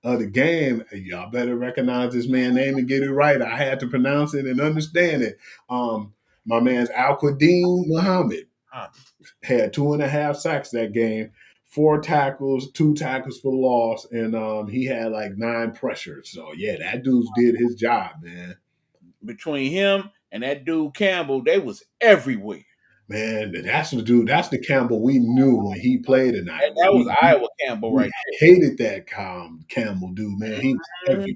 S3: of the game? Y'all better recognize this man's name and get it right. I had to pronounce it and understand it. My man's Al-Qadim Muhammad had 2.5 sacks that game, 4 tackles, 2 tackles for loss, and he had like 9 pressures. So yeah, that dude did his job, man.
S2: Between him and that dude Campbell, they was everywhere.
S3: Man, that's the dude. That's the Campbell we knew when he played tonight.
S2: That was Iowa Campbell right there.
S3: Hated that Campbell dude, man. He was everywhere.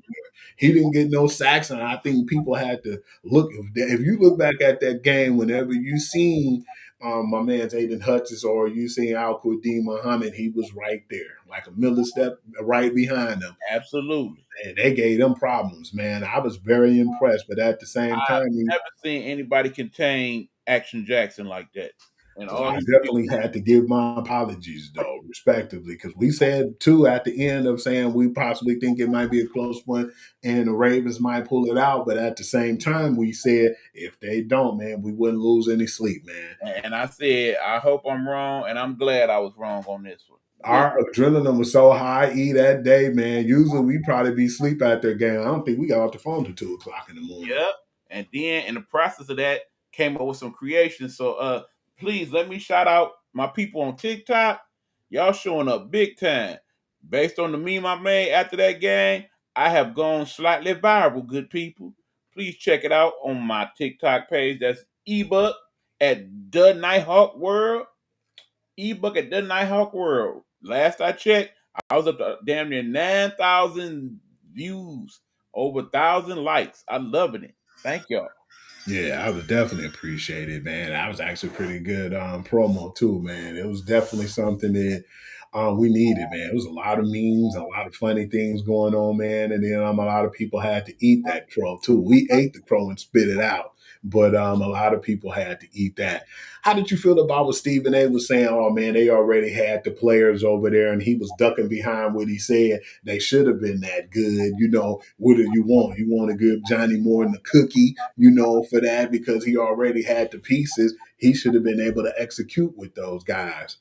S3: He didn't get no sacks, and I think people had to look. If you look back at that game, whenever you seen my man's Aiden Hutchins or you seen Al-Qadim Muhammad, he was right there, like a millistep right behind them.
S2: Absolutely.
S3: And they gave them problems, man. I was very impressed, but at the same time,
S2: I've never seen anybody contain Action Jackson like that. And all
S3: I definitely had to give my apologies, though, respectively, because we said, too, at the end of saying we possibly think it might be a close one and the Ravens might pull it out. But at the same time, we said if they don't, man, we wouldn't lose any sleep, man.
S2: And I said, I hope I'm wrong, and I'm glad I was wrong on this one.
S3: Our adrenaline was so high that day, man. Usually we probably be asleep at their game. I don't think we got off the phone till 2 o'clock in the morning.
S2: Yep. And then in the process of that, came up with some creations. So please let me shout out my people on TikTok. Y'all showing up big time. Based on the meme I made after that game, I have gone slightly viral, good people. Please check it out on my TikTok page. That's ebook at The Nighthawk World. Ebook at The Nighthawk World. Last I checked, I was up to damn near 9,000 views, over 1,000 likes. I'm loving it. Thank y'all.
S3: Yeah, I would definitely appreciate it, man. That was actually pretty good promo too, man. It was definitely something that we needed, man. It was a lot of memes, a lot of funny things going on, man. And then a lot of people had to eat that crow too. We ate the crow and spit it out, but a lot of people had to eat that. How did you feel about what Stephen A was saying? Oh man, they already had the players over there, and he was ducking behind what he said. They should have been that good. You know, what do you want? You want to give Johnny Morton the cookie, you know, for that because he already had the pieces. He should have been able to execute with those guys.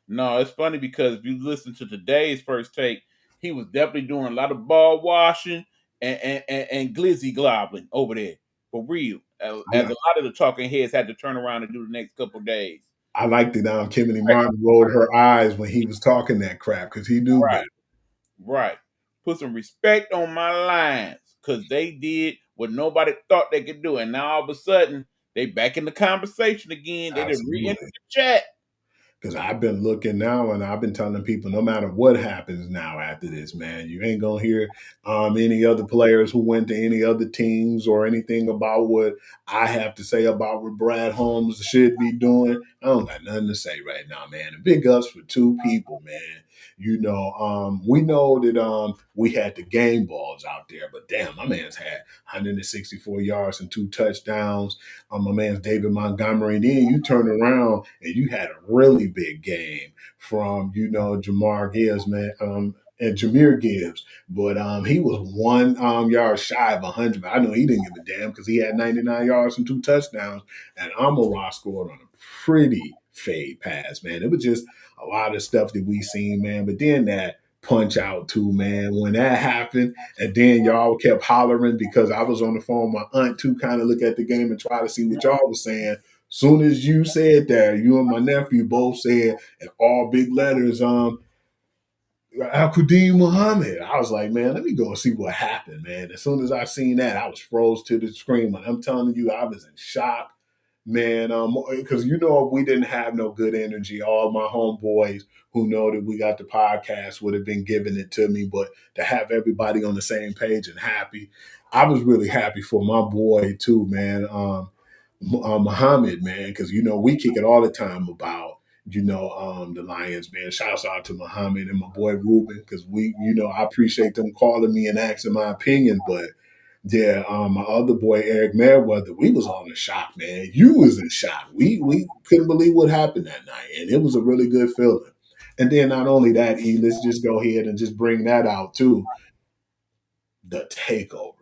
S2: No, it's funny because if you listen to today's first take, he was definitely doing a lot of ball washing and glizzy globbling over there. For real. As a lot of the talking heads had to turn around and do the next couple days.
S3: I liked it. Kimberly Martin rolled her eyes when he was talking that crap because he knew better.
S2: Right. Put some respect on my lines because they did what nobody thought they could do. And now all of a sudden, they back in the conversation again. They didn't re-enter the chat.
S3: Because I've been looking now and I've been telling people no matter what happens now after this, man, you ain't gonna hear any other players who went to any other teams or anything about what I have to say about what Brad Holmes should be doing. I don't got nothing to say right now, man. And big ups for two people, man. We know that we had the game balls out there, but damn, my man's had 164 yards and 2 touchdowns. My man's David Montgomery. And then you turn around and you had a really big game from, Jamar Gibbs, man, and Jameer Gibbs. But he was 1 yard shy of 100. But I know he didn't give a damn because he had 99 yards and 2 touchdowns. And Amon-Ra scored on a pretty fade pass, man. It was just a lot of stuff that we seen, man. But then that punch out too, man. When that happened, and then y'all kept hollering because I was on the phone with my aunt too, kind of look at the game and try to see what y'all was saying. Soon as you said that, you and my nephew both said in all big letters, Al-Qadim Muhammad. I was like, man, let me go and see what happened, man. As soon as I seen that, I was froze to the screen. And I'm telling you, I was in shock, man. Because we didn't have no good energy. All my homeboys who know that we got the podcast would have been giving it to me, but to have everybody on the same page and happy, I was really happy for my boy too, man. Muhammad, man, because we kick it all the time about the Lions, man. Shouts out to Muhammad and my boy Ruben, because I appreciate them calling me and asking my opinion. But yeah, my other boy Eric Merriweather, we was on the shock, man. You was in shock. We couldn't believe what happened that night, and it was a really good feeling. And then not only that, let's just go ahead and just bring that out too. The takeover.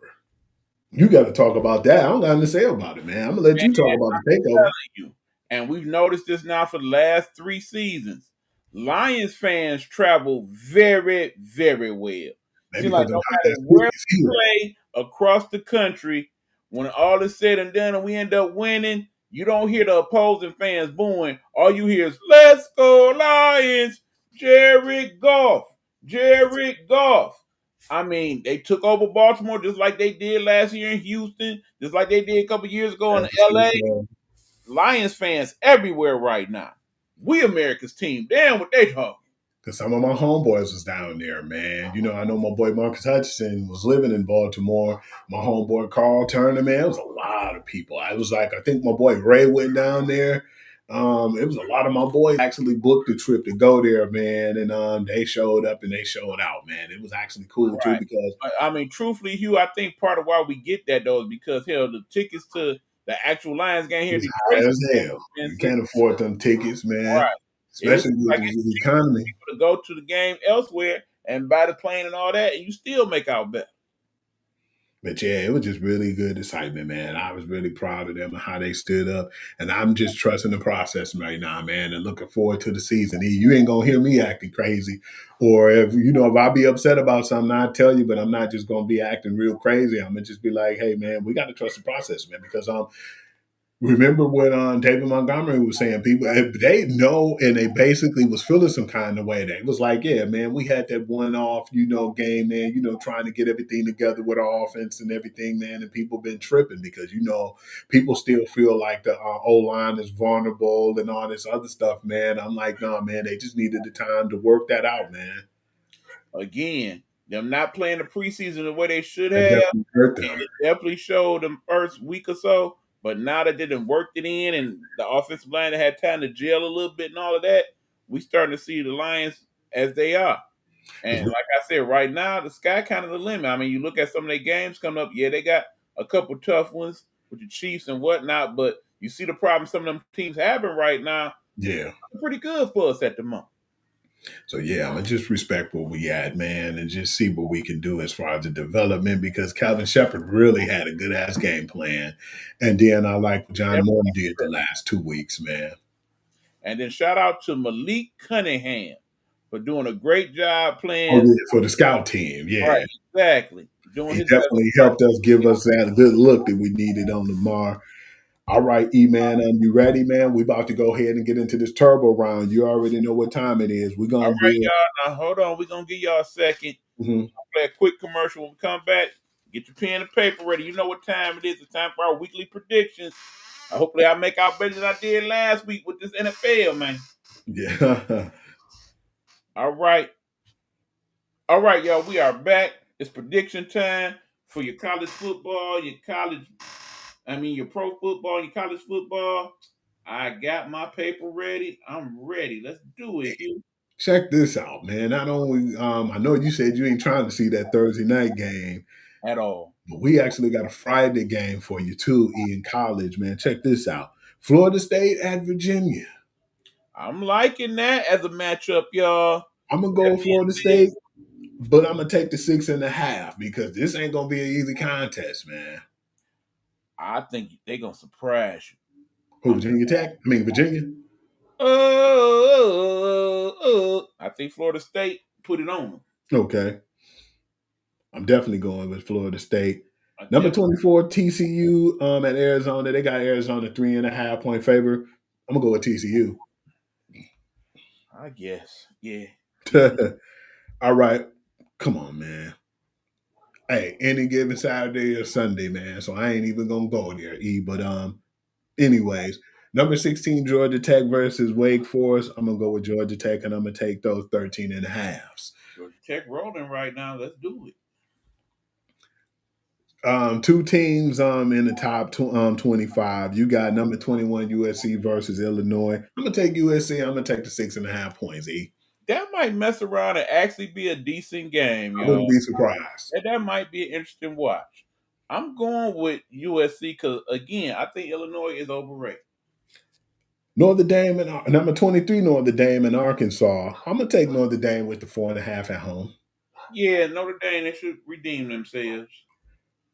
S3: You got to talk about that. I don't got nothing to say about it, man. I'm gonna let you talk about the takeover.
S2: You. And we've noticed this now for the last 3 seasons. Lions fans travel very, very well.
S3: Maybe
S2: Seems like
S3: because
S2: no
S3: them
S2: matter
S3: high-ass
S2: where
S3: tickets
S2: we
S3: here.
S2: play across the country, when all is said and done and we end up winning, you don't hear the opposing fans booing. All you hear is, "Let's go Lions, Jared Goff, Jared Goff." I mean, they took over Baltimore just like they did last year in Houston, just like they did a couple years ago in LA. Lions fans everywhere right now. We America's team. Damn what they talking.
S3: Because some of my homeboys was down there, man. I know my boy Marcus Hutchinson was living in Baltimore. My homeboy Carl Turner, man, it was a lot of people. I think my boy Ray went down there. It was a lot of my boys actually booked a trip to go there, man, and they showed up and they showed out, man. It was actually cool too
S2: Right.
S3: because
S2: I mean, truthfully, Hugh, I think part of why we get that though is because the tickets to the actual Lions game here
S3: it's
S2: in
S3: high
S2: Detroit
S3: as hell. You
S2: expensive.
S3: can't afford them tickets, man.
S2: Right.
S3: Especially
S2: It's
S3: with
S2: like
S3: the economy.
S2: to go to the game elsewhere and buy the plane and all that, and you still make out better.
S3: But yeah, it was just really good excitement, man. I was really proud of them and how they stood up. And I'm just trusting the process right now, man, and looking forward to the season. You ain't gonna hear me acting crazy. Or if I be upset about something, I'll tell you, but I'm not just gonna be acting real crazy. I'm gonna just be like, hey man, we gotta trust the process, man, because remember what David Montgomery was saying? People, they know, and they basically was feeling some kind of way. They was like, yeah, man, we had that one-off, game, man, trying to get everything together with our offense and everything, man, and people been tripping because, people still feel like the O-line is vulnerable and all this other stuff, man. I'm like, no, man, they just needed the time to work that out, man.
S2: Again, them not playing the preseason the way they should
S3: That
S2: have.
S3: definitely hurt them.
S2: It definitely showed them first week or so. But now that they done worked it in and the offensive line had time to gel a little bit and all of that, we starting to see the Lions as they are. And like I said, right now, the sky kind of the limit. I mean, you look at some of their games coming up. Yeah, they got a couple tough ones with the Chiefs and whatnot, but you see the problem some of them teams having right now.
S3: Yeah.
S2: Pretty good for us at the moment.
S3: So yeah, I'm gonna just respect where we at, man, and just see what we can do as far as the development because Calvin Shepard really had a good ass game plan. And then I like what John Morton did the last 2 weeks, man.
S2: And then shout out to Malik Cunningham for doing a great job playing.
S3: Oh, yeah, for the scout team, yeah.
S2: Right, exactly.
S3: He definitely helped us give us that good look that we needed on Lamar. All right, E-Man, you ready, man? We about to go ahead and get into this turbo round. You already know what time it is. We're gonna
S2: All right, y'all. Now hold on. We're gonna give y'all a second.
S3: Mhm.
S2: Play a quick commercial. When we come back, get your pen and paper ready. You know what time it is. It's time for our weekly predictions. Hopefully I make out better than I did last week with this NFL, man.
S3: Yeah.
S2: All right. All right, y'all. We are back. It's prediction time for your college football, your pro football, your college football. I got my paper ready. I'm ready. Let's do it, Hugh.
S3: Check this out, man. Not only I know you said you ain't trying to see that Thursday night game,
S2: At all.
S3: but we actually got a Friday game for you too, in college, man. Check this out. Florida State at Virginia.
S2: I'm liking that as a matchup, y'all.
S3: I'm gonna go with Florida State, but I'm gonna take the 6.5 because this ain't gonna be an easy contest, man.
S2: I think they're gonna surprise you.
S3: Who, Virginia Tech? I mean Virginia.
S2: I think Florida State put it on them.
S3: Okay. I'm definitely going with Florida State.
S2: I
S3: Number
S2: definitely-
S3: 24, TCU at Arizona. They got Arizona 3.5 point favor. I'm gonna go with TCU.
S2: I guess. Yeah.
S3: All right. Come on, man. Hey, any given Saturday or Sunday, man. So I ain't even gonna go there, E. But anyways, number 16, Georgia Tech versus Wake Forest. I'm gonna go with Georgia Tech and I'm gonna take those 13.5s.
S2: Georgia Tech rolling right now. Let's do it.
S3: Two teams in the top 25. You got number 21 USC versus Illinois. I'm gonna take USC. I'm gonna take the 6.5 points. E.
S2: That might mess around and actually be a decent game,
S3: I
S2: y'all.
S3: wouldn't be surprised.
S2: That might be an interesting watch. I'm going with USC because again, I think Illinois is overrated.
S3: Notre Dame and number 23 Notre Dame in Arkansas. I'm gonna take Notre Dame with the 4.5 at home.
S2: Yeah, Notre Dame, they should redeem themselves.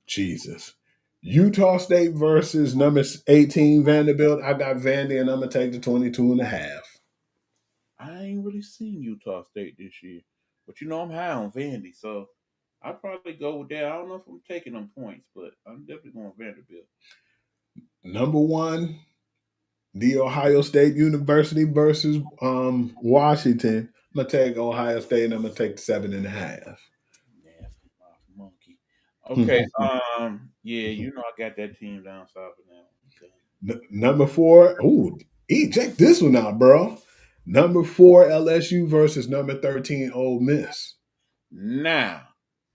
S3: Jesus. Utah State versus number 18 Vanderbilt. I got Vandy and I'm gonna take the 22.5.
S2: I ain't really seen Utah State this year, but I'm high on Vandy, so I'll probably go with that. I don't know if I'm taking them points, but I'm definitely going Vanderbilt.
S3: Number 1, the Ohio State University versus Washington. I'm gonna take Ohio State and I'm gonna take the 7.5.
S2: Nasty mouth monkey. Okay, yeah, I got that team down south of now. Okay.
S3: Number 4. Ooh, check this one out, bro. Number 4 LSU versus number 13 Ole Miss.
S2: Now,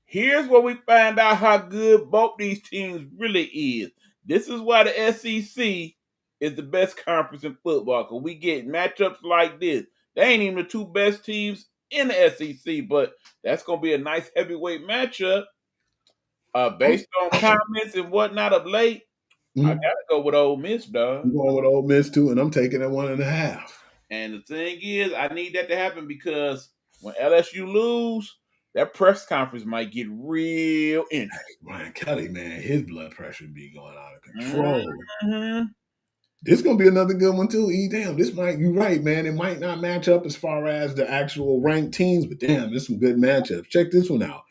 S2: here's where we find out how good both these teams really is. This is why the SEC is the best conference in football, because we get matchups like this. They ain't even the two best teams in the SEC, but that's going to be a nice heavyweight matchup. Based on comments and whatnot of late, I got to go with Ole Miss, dog.
S3: I'm going with Ole Miss too, and I'm taking that 1.5.
S2: And the thing is, I need that to happen because when LSU lose, that press conference might get real interesting.
S3: Ryan Kelly, man, his blood pressure be going out of control.
S2: Mm-hmm.
S3: This gonna be another good one too. Damn, you're right, man. It might not match up as far as the actual ranked teams, but damn, there's some good matchups. Check this one out.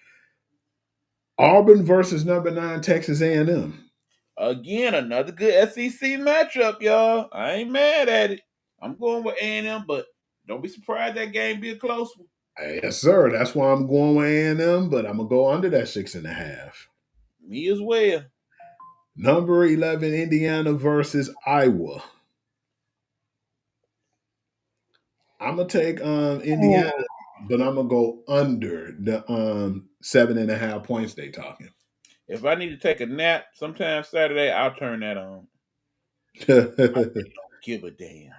S3: Auburn versus number 9 Texas A&M.
S2: Again, another good SEC matchup, y'all. I ain't mad at it. I'm going with A&M, but don't be surprised that game be a close one.
S3: Yes, sir. That's why I'm going with A&M, but I'm gonna go under that 6.5.
S2: Me as well.
S3: Number 11 Indiana versus Iowa. I'm gonna take Indiana, but I'm gonna go under the 7.5 points they talking.
S2: If I need to take a nap sometime Saturday, I'll turn that on. I really don't give a damn.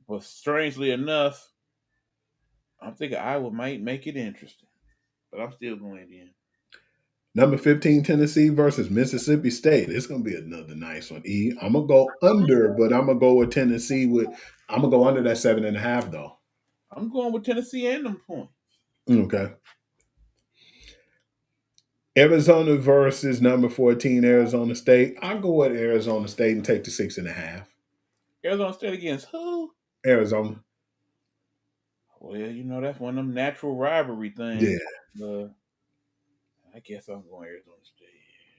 S2: But strangely enough, I'm thinking Iowa might make it interesting. But I'm still going in.
S3: Number 15 Tennessee versus Mississippi State. It's gonna be another nice one. I'm gonna go under, but I'm gonna go with Tennessee I'm gonna go under that 7.5 though.
S2: I'm going with Tennessee and them points.
S3: Okay. Arizona versus number 14 Arizona State. I'll go with Arizona State and take the 6.5.
S2: Arizona State against who?
S3: Arizona.
S2: Well, that's one of them natural rivalry things.
S3: Yeah.
S2: I guess I'm going Arizona State.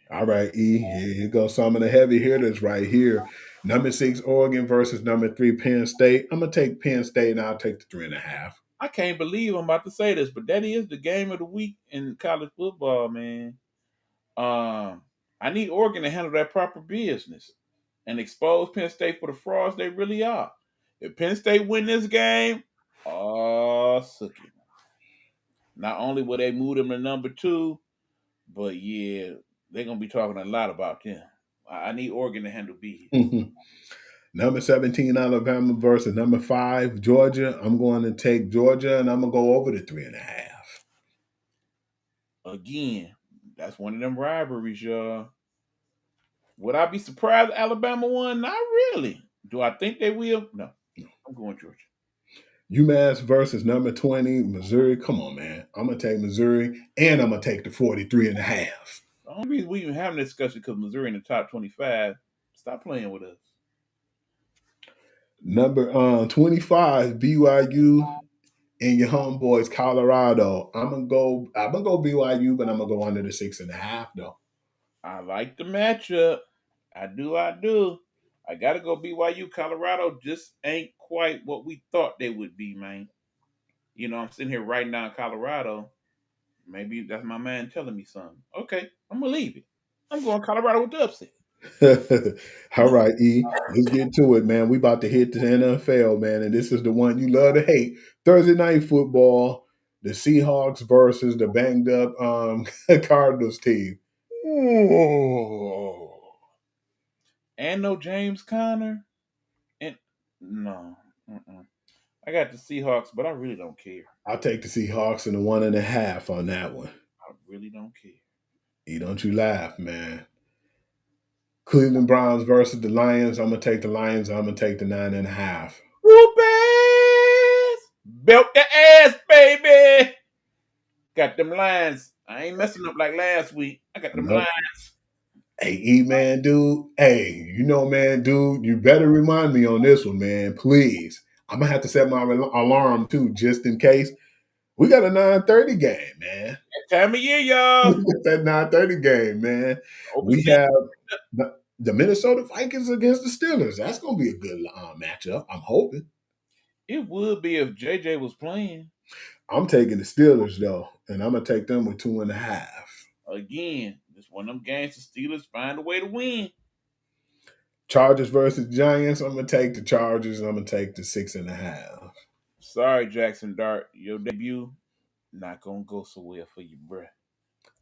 S3: All right, here goes some of the heavy hitters right here. Number 6 Oregon versus number 3 Penn State. I'm gonna take Penn State and I'll take the 3.5.
S2: I can't believe I'm about to say this, but that is the game of the week in college football, man. I need Oregon to handle that proper business and expose Penn State for the frauds they really are. If Penn State win this game, suck it. Not only will they move them to number 2, but yeah, they're gonna be talking a lot about them. I need Oregon to handle B.
S3: Number 17, Alabama versus number 5, Georgia. I'm going to take Georgia, and I'm going to go over the 3.5.
S2: Again, that's one of them rivalries, y'all. Would I be surprised if Alabama won? Not really. Do I think they will? No. I'm going Georgia.
S3: UMass versus number 20, Missouri. Come on, man. I'm going to take Missouri, and I'm going to take the 43.5.
S2: The only reason we even having this discussion because Missouri in the top 25. Stop playing with us.
S3: Number 25, BYU and your homeboys, Colorado. I'm gonna go BYU, but I'm gonna go under the 6.5 though.
S2: I like the matchup. I do. I gotta go BYU. Colorado just ain't quite what we thought they would be, man. You know, I'm sitting here writing down Colorado. Maybe that's my man telling me something. Okay, I'm gonna leave it. I'm going Colorado with the upset.
S3: All right, E. Let's get to it, man. We about to hit the NFL, man, and this is the one you love to hate. Thursday night football, the Seahawks versus the banged up Cardinals team.
S2: Ooh. And no James Conner. And no. I got the Seahawks, but I really don't care.
S3: I'll take the Seahawks and the 1.5 on that one.
S2: I really don't care.
S3: E, don't you laugh, man. Cleveland Browns versus the Lions. I'm gonna take the Lions. I'm gonna take the 9.5.
S2: Whoop ass! Belt the ass, baby! Got them Lions. I ain't messing up like last week. I got them Lions.
S3: Hey, E, man, dude. Hey, you know, man, dude, you better remind me on this one, man, please. I'm gonna have to set my alarm too, just in case. We got a 9:30 game, man.
S2: That time of year, y'all.
S3: That 9:30 game, man. We have the Minnesota Vikings against the Steelers. That's gonna be a good matchup. I'm hoping.
S2: It would be if JJ was playing.
S3: I'm taking the Steelers though, and I'm gonna take them with 2.5.
S2: Again, it's one of them games the Steelers find a way to win.
S3: Chargers versus Giants. I'm gonna take the Chargers, and I'm gonna take the 6.5.
S2: Sorry, Jackson Dart, your debut not gonna go so well for you, bruh.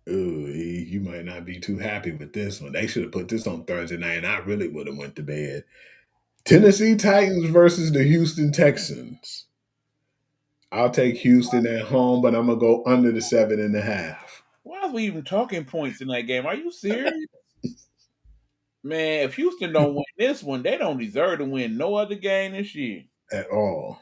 S3: Ooh, you might not be too happy with this one. They should have put this on Thursday night, and I really would have went to bed. Tennessee Titans versus the Houston Texans. I'll take Houston at home, but I'm gonna go under the 7.5.
S2: Why are we even talking points in that game? Are you serious? Man, if Houston don't win this one, they don't deserve to win no other game this year.
S3: At all.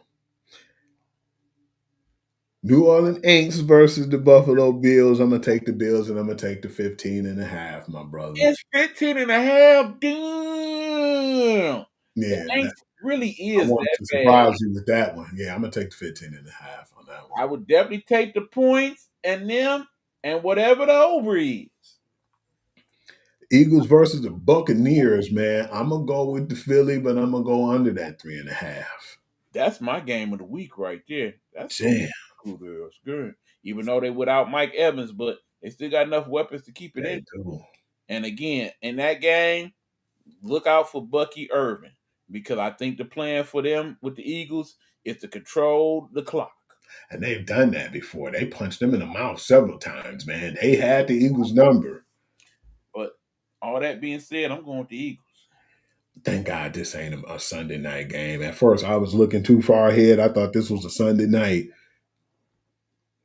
S3: New Orleans Saints versus the Buffalo Bills. I'm going to take the Bills, and I'm going to take the 15.5, my brother.
S2: It's 15.5. Damn.
S3: Yeah.
S2: The really is
S3: I want
S2: that
S3: to surprise you with that one. Yeah, I'm going to take the 15.5 on that one.
S2: I would definitely take the points and them and whatever the over is.
S3: Eagles versus the Buccaneers, man. I'm going to go with the Philly, but I'm going to go under that 3.5.
S2: That's my game of the week right there. That's
S3: Damn.
S2: That's good. Even though they without Mike Evans, but they still got enough weapons to keep it in.
S3: Do.
S2: And again, in that game, look out for Bucky Irvin because I think the plan for them with the Eagles is to control the clock.
S3: And they've done that before. They punched them in the mouth several times, man. They had the Eagles number.
S2: But all that being said, I'm going with the Eagles.
S3: Thank God this ain't a Sunday night game. At first, I was looking too far ahead. I thought this was a Sunday night.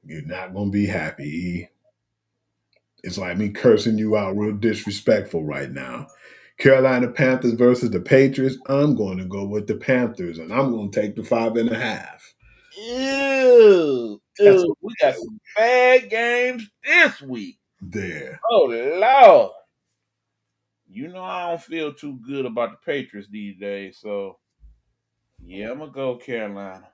S3: You're not going to be happy, E. It's like me cursing you out real disrespectful right now. Carolina Panthers versus the Patriots. I'm going to go with the Panthers, and I'm going to take the 5.5.
S2: Ew. We got some bad games this week.
S3: There.
S2: Oh, Lord. You know I don't feel too good about the Patriots these days, so yeah, I'm going to go Carolina.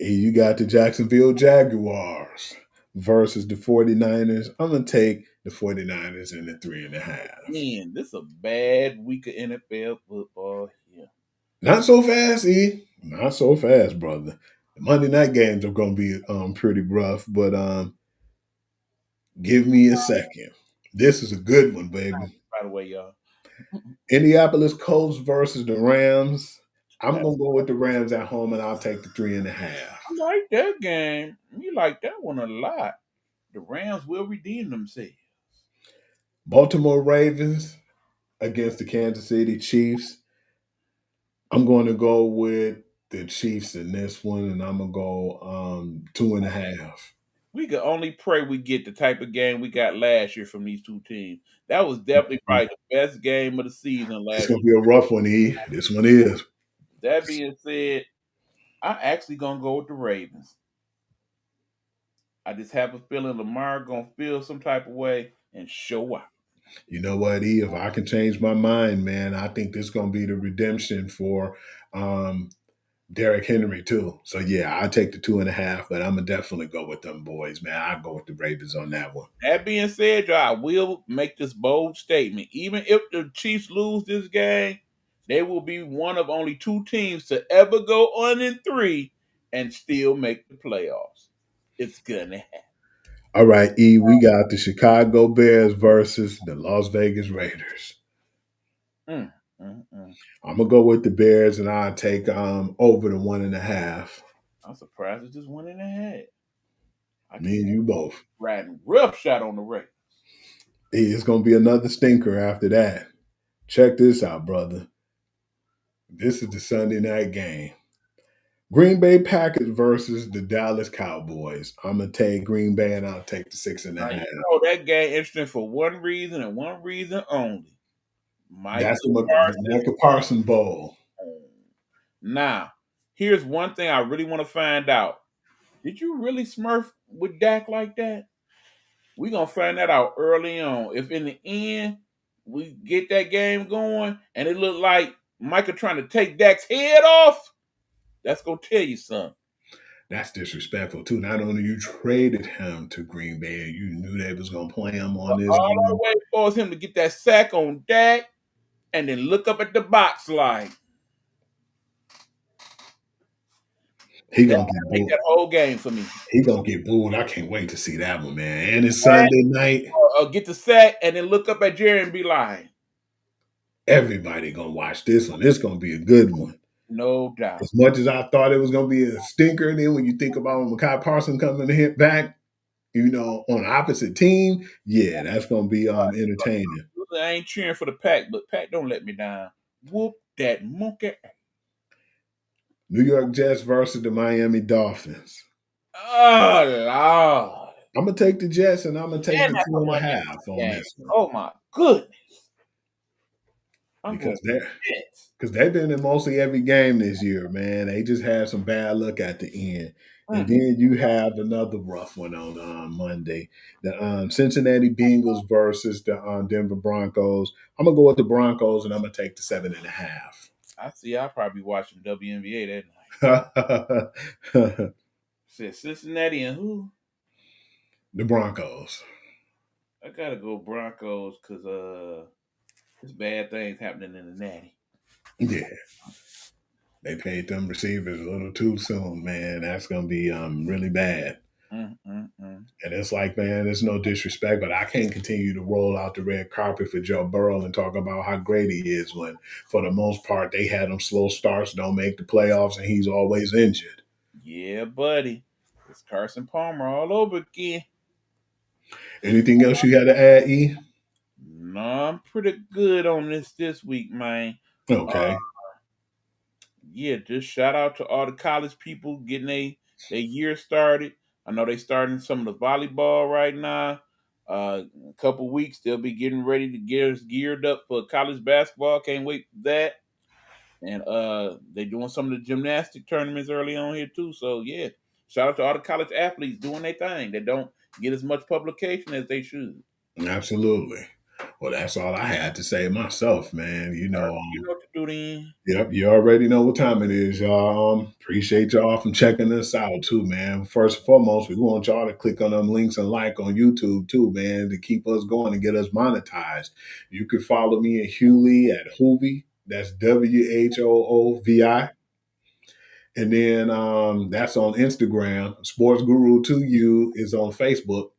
S3: And you got the Jacksonville Jaguars versus the 49ers. I'm going to take the 49ers in the 3.5.
S2: Man, this is a bad week of NFL football here.
S3: Not so fast, E. Not so fast, brother. The Monday night games are going to be pretty rough, but give me a second. This is a good one, baby.
S2: By the way, y'all.
S3: Indianapolis Colts versus the Rams. I'm gonna go with the Rams at home, and I'll take the 3.5.
S2: I like that game. You like that one a lot. The Rams will redeem themselves.
S3: Baltimore Ravens against the Kansas City Chiefs. I'm going to go with the Chiefs in this one, and I'm gonna go 2.5.
S2: We can only pray we get the type of game we got last year from these two teams. That was definitely probably the best game of the season
S3: It's
S2: last
S3: gonna
S2: year.
S3: be a rough one, E. This one is.
S2: That being said, I'm actually gonna go with the Ravens. I just have a feeling Lamar gonna feel some type of way and show out.
S3: You know what, E? If I can change my mind, man, I think this gonna be the redemption for um, Derrick Henry too. So yeah, I take the 2.5, but I'm gonna definitely go with them boys, man. I go with the Ravens on that one.
S2: That being said, y'all, I will make this bold statement. Even if the Chiefs lose this game, they will be one of only two teams to ever go 1-3 and still make the playoffs. It's gonna happen.
S3: All right, E, we got the Chicago Bears versus the Las Vegas Raiders.
S2: Mm, mm, mm.
S3: I'm gonna go with the Bears, and I'll take over the 1.5.
S2: I'm surprised it just went in the head. I
S3: Me and you both.
S2: riding rough shot on the Raiders.
S3: E, it's gonna be another stinker after that. Check this out, brother. This is the Sunday night game. Green Bay Packers versus the Dallas Cowboys. I'm gonna take Green Bay, and I'll take the 6.5.
S2: That game interesting for one reason and one reason only.
S3: That's the
S2: Parsons.
S3: Micah Parsons Bowl.
S2: Now, here's one thing I really want to find out. Did you really smurf with Dak like that? We're going to find that out early on. If in the end we get that game going and it looked like Micah trying to take Dak's head off, that's going to tell you something.
S3: That's disrespectful too. Not only you traded him to Green Bay, you knew they was gonna play him on this
S2: All
S3: game.
S2: I wait for is him to get that sack on Dak and then look up at the box like
S3: He gonna get
S2: make
S3: booed.
S2: that whole game for me.
S3: He gonna get booed. I can't wait to see that one, man. And it's Sunday night.
S2: Get the sack and then look up at Jerry and be like,
S3: everybody gonna watch this one. It's gonna be a good one.
S2: No doubt.
S3: As much as I thought it was gonna be a stinker, then when you think about Micah Parsons coming to hit back, on the opposite team, yeah, that's gonna be entertaining.
S2: I ain't cheering for the Pack, but Pack don't let me down. Whoop that monkey.
S3: New York Jets versus the Miami Dolphins.
S2: Oh Lord.
S3: I'm gonna take the Jets, and I'm gonna take the 2.5 on this one.
S2: Oh my goodness.
S3: Because they've been in mostly every game this year, man. They just had some bad luck at the end. And then you have another rough one on Monday. The Cincinnati Bengals versus the Denver Broncos. I'm going to go with the Broncos, and I'm going to take the 7.5.
S2: I see. I'll probably be watching WNBA that night. Said Cincinnati and who?
S3: The Broncos.
S2: I got to go Broncos because there's bad things happening in the natty.
S3: Yeah. They paid them receivers a little too soon, man. That's going to be really bad. And it's like, man, there's no disrespect, but I can't continue to roll out the red carpet for Joe Burrow and talk about how great he is when, for the most part, they had him slow starts, don't make the playoffs, and he's always injured.
S2: Yeah, buddy. It's Carson Palmer all over again.
S3: Anything else you had to add, E?
S2: No, I'm pretty good on this week, man.
S3: Okay.
S2: Yeah, just shout out to all the college people getting their year started. I know they starting some of the volleyball right now. A couple weeks they'll be getting ready to get us geared up for college basketball. Can't wait for that. And they're doing some of the gymnastic tournaments early on here too. So yeah, shout out to all the college athletes doing their thing. They don't get as much publication as they should.
S3: Absolutely. Well, that's all I had to say myself, man.
S2: You know what to do then.
S3: Yep, you already know what time it is, y'all. Appreciate y'all from checking us out too, man. First and foremost, we want y'all to click on them links and like on YouTube too, man, to keep us going and get us monetized. You can follow me at Hewley at Hoovy. That's WHOOVI. And then that's on Instagram. Sports Guru 2U is on Facebook.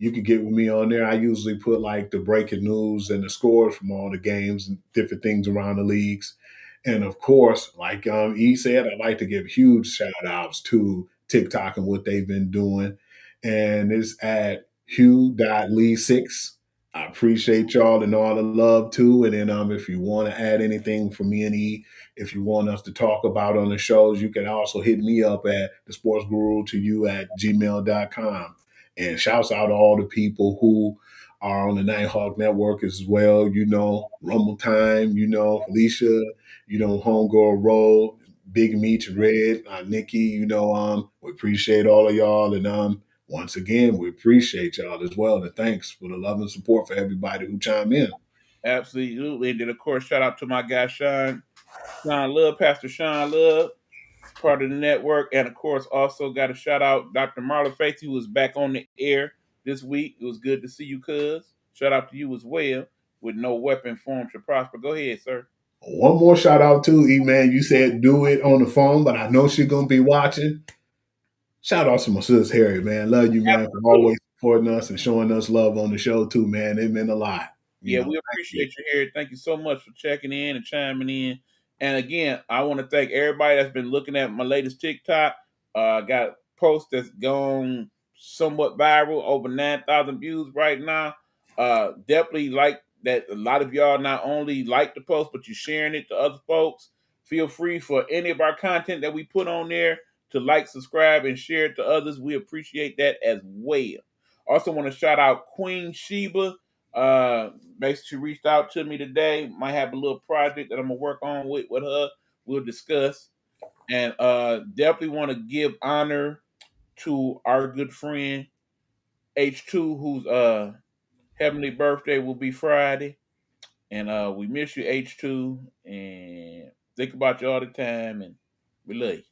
S3: You can get with me on there. I usually put like the breaking news and the scores from all the games and different things around the leagues. And of course, like E said, I'd like to give huge shout outs to TikTok and what they've been doing. And it's at Hugh.Lee6. I appreciate y'all and all the love too. And then if you want to add anything for me and E, if you want us to talk about on the shows, you can also hit me up at the sports guru to you at gmail.com. And shouts out to all the people who are on the Nighthawk Network as well. You know, Rumble Time, you know, Felicia, you know, Homegirl Roll, Big Meat Red, Nikki, you know, we appreciate all of y'all. And once again, we appreciate y'all as well. And thanks for the love and support for everybody who chime in.
S2: Absolutely. And then, of course, shout out to my guy, Sean Love, Pastor Sean Love, part of the network. And, of course, also got a shout out Dr. Marla Faith, who was back on the air this week. It was good to see you, cuz. Shout out to you as well. With no weapon formed to prosper. Go ahead, sir.
S3: One more shout out too, E-Man. You said do it on the phone, but I know she's going to be watching. Shout out to my sis Harry, man. Love you, man, for always supporting us and showing us love on the show too, man. It meant a lot.
S2: Yeah, we appreciate you, Harry. Thank you so much for checking in and chiming in. And again, I want to thank everybody that's been looking at my latest TikTok. Got a post that's gone somewhat viral, over 9,000 views right now. Definitely like that. A lot of y'all not only like the post, but you're sharing it to other folks. Feel free for any of our content that we put on there to like, subscribe, and share it to others. We appreciate that as well. Also want to shout out Queen Sheba. Basically reached out to me today. Might have a little project that I'm gonna work on with her. We'll discuss. And definitely want to give honor to our good friend H2, whose heavenly birthday will be Friday. And we miss you, H2, and think about you all the time, and we love you.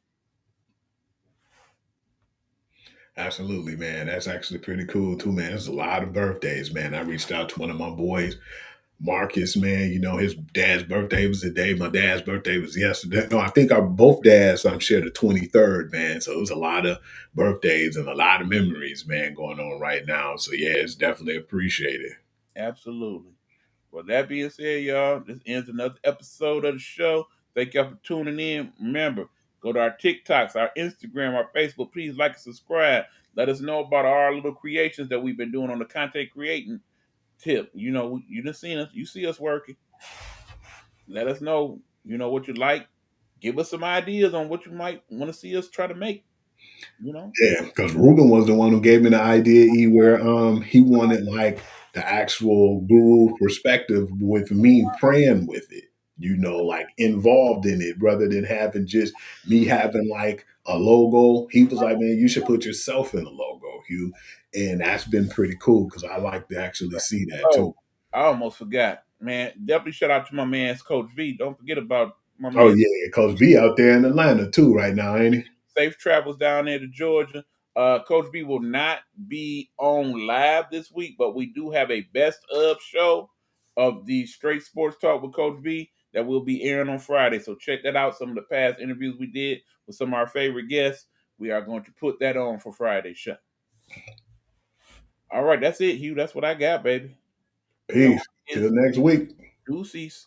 S3: Absolutely, man. That's actually pretty cool too, man. There's a lot of birthdays, man. I reached out to one of my boys, Marcus, man. You know, his dad's birthday was today. My dad's birthday was yesterday. No, I think our both dads share the 23rd, man. So it was a lot of birthdays and a lot of memories, man, going on right now. So yeah, it's definitely appreciated.
S2: Absolutely. Well, that being said, y'all, this ends another episode of the show. Thank y'all for tuning in. Remember, go to our TikToks, our Instagram, our Facebook. Please like and subscribe. Let us know about our little creations that we've been doing on the content creating tip. You know, you done seen us. You see us working. Let us know, you know, what you like. Give us some ideas on what you might want to see us try to make. You know?
S3: Yeah, because Ruben was the one who gave me the idea, where he wanted like the actual guru perspective with me praying with it, you know, like involved in it rather than having just me having like a logo. He was like, man, you should put yourself in the logo, Hugh. And that's been pretty cool because I like to actually see that too.
S2: I almost forgot. Man, definitely shout out to my man's Coach V. Don't forget about my man.
S3: Oh yeah, Coach V out there in Atlanta too right now, ain't he?
S2: Safe travels down there to Georgia. Coach B will not be on live this week, but we do have a best of show of the Straight Sports Talk with Coach B that will be airing on Friday. So check that out. Some of the past interviews we did with some of our favorite guests. We are going to put that on for Friday's show. All right, that's it, Hugh. That's what I got, baby.
S3: Peace. Till next week.
S2: Deuces.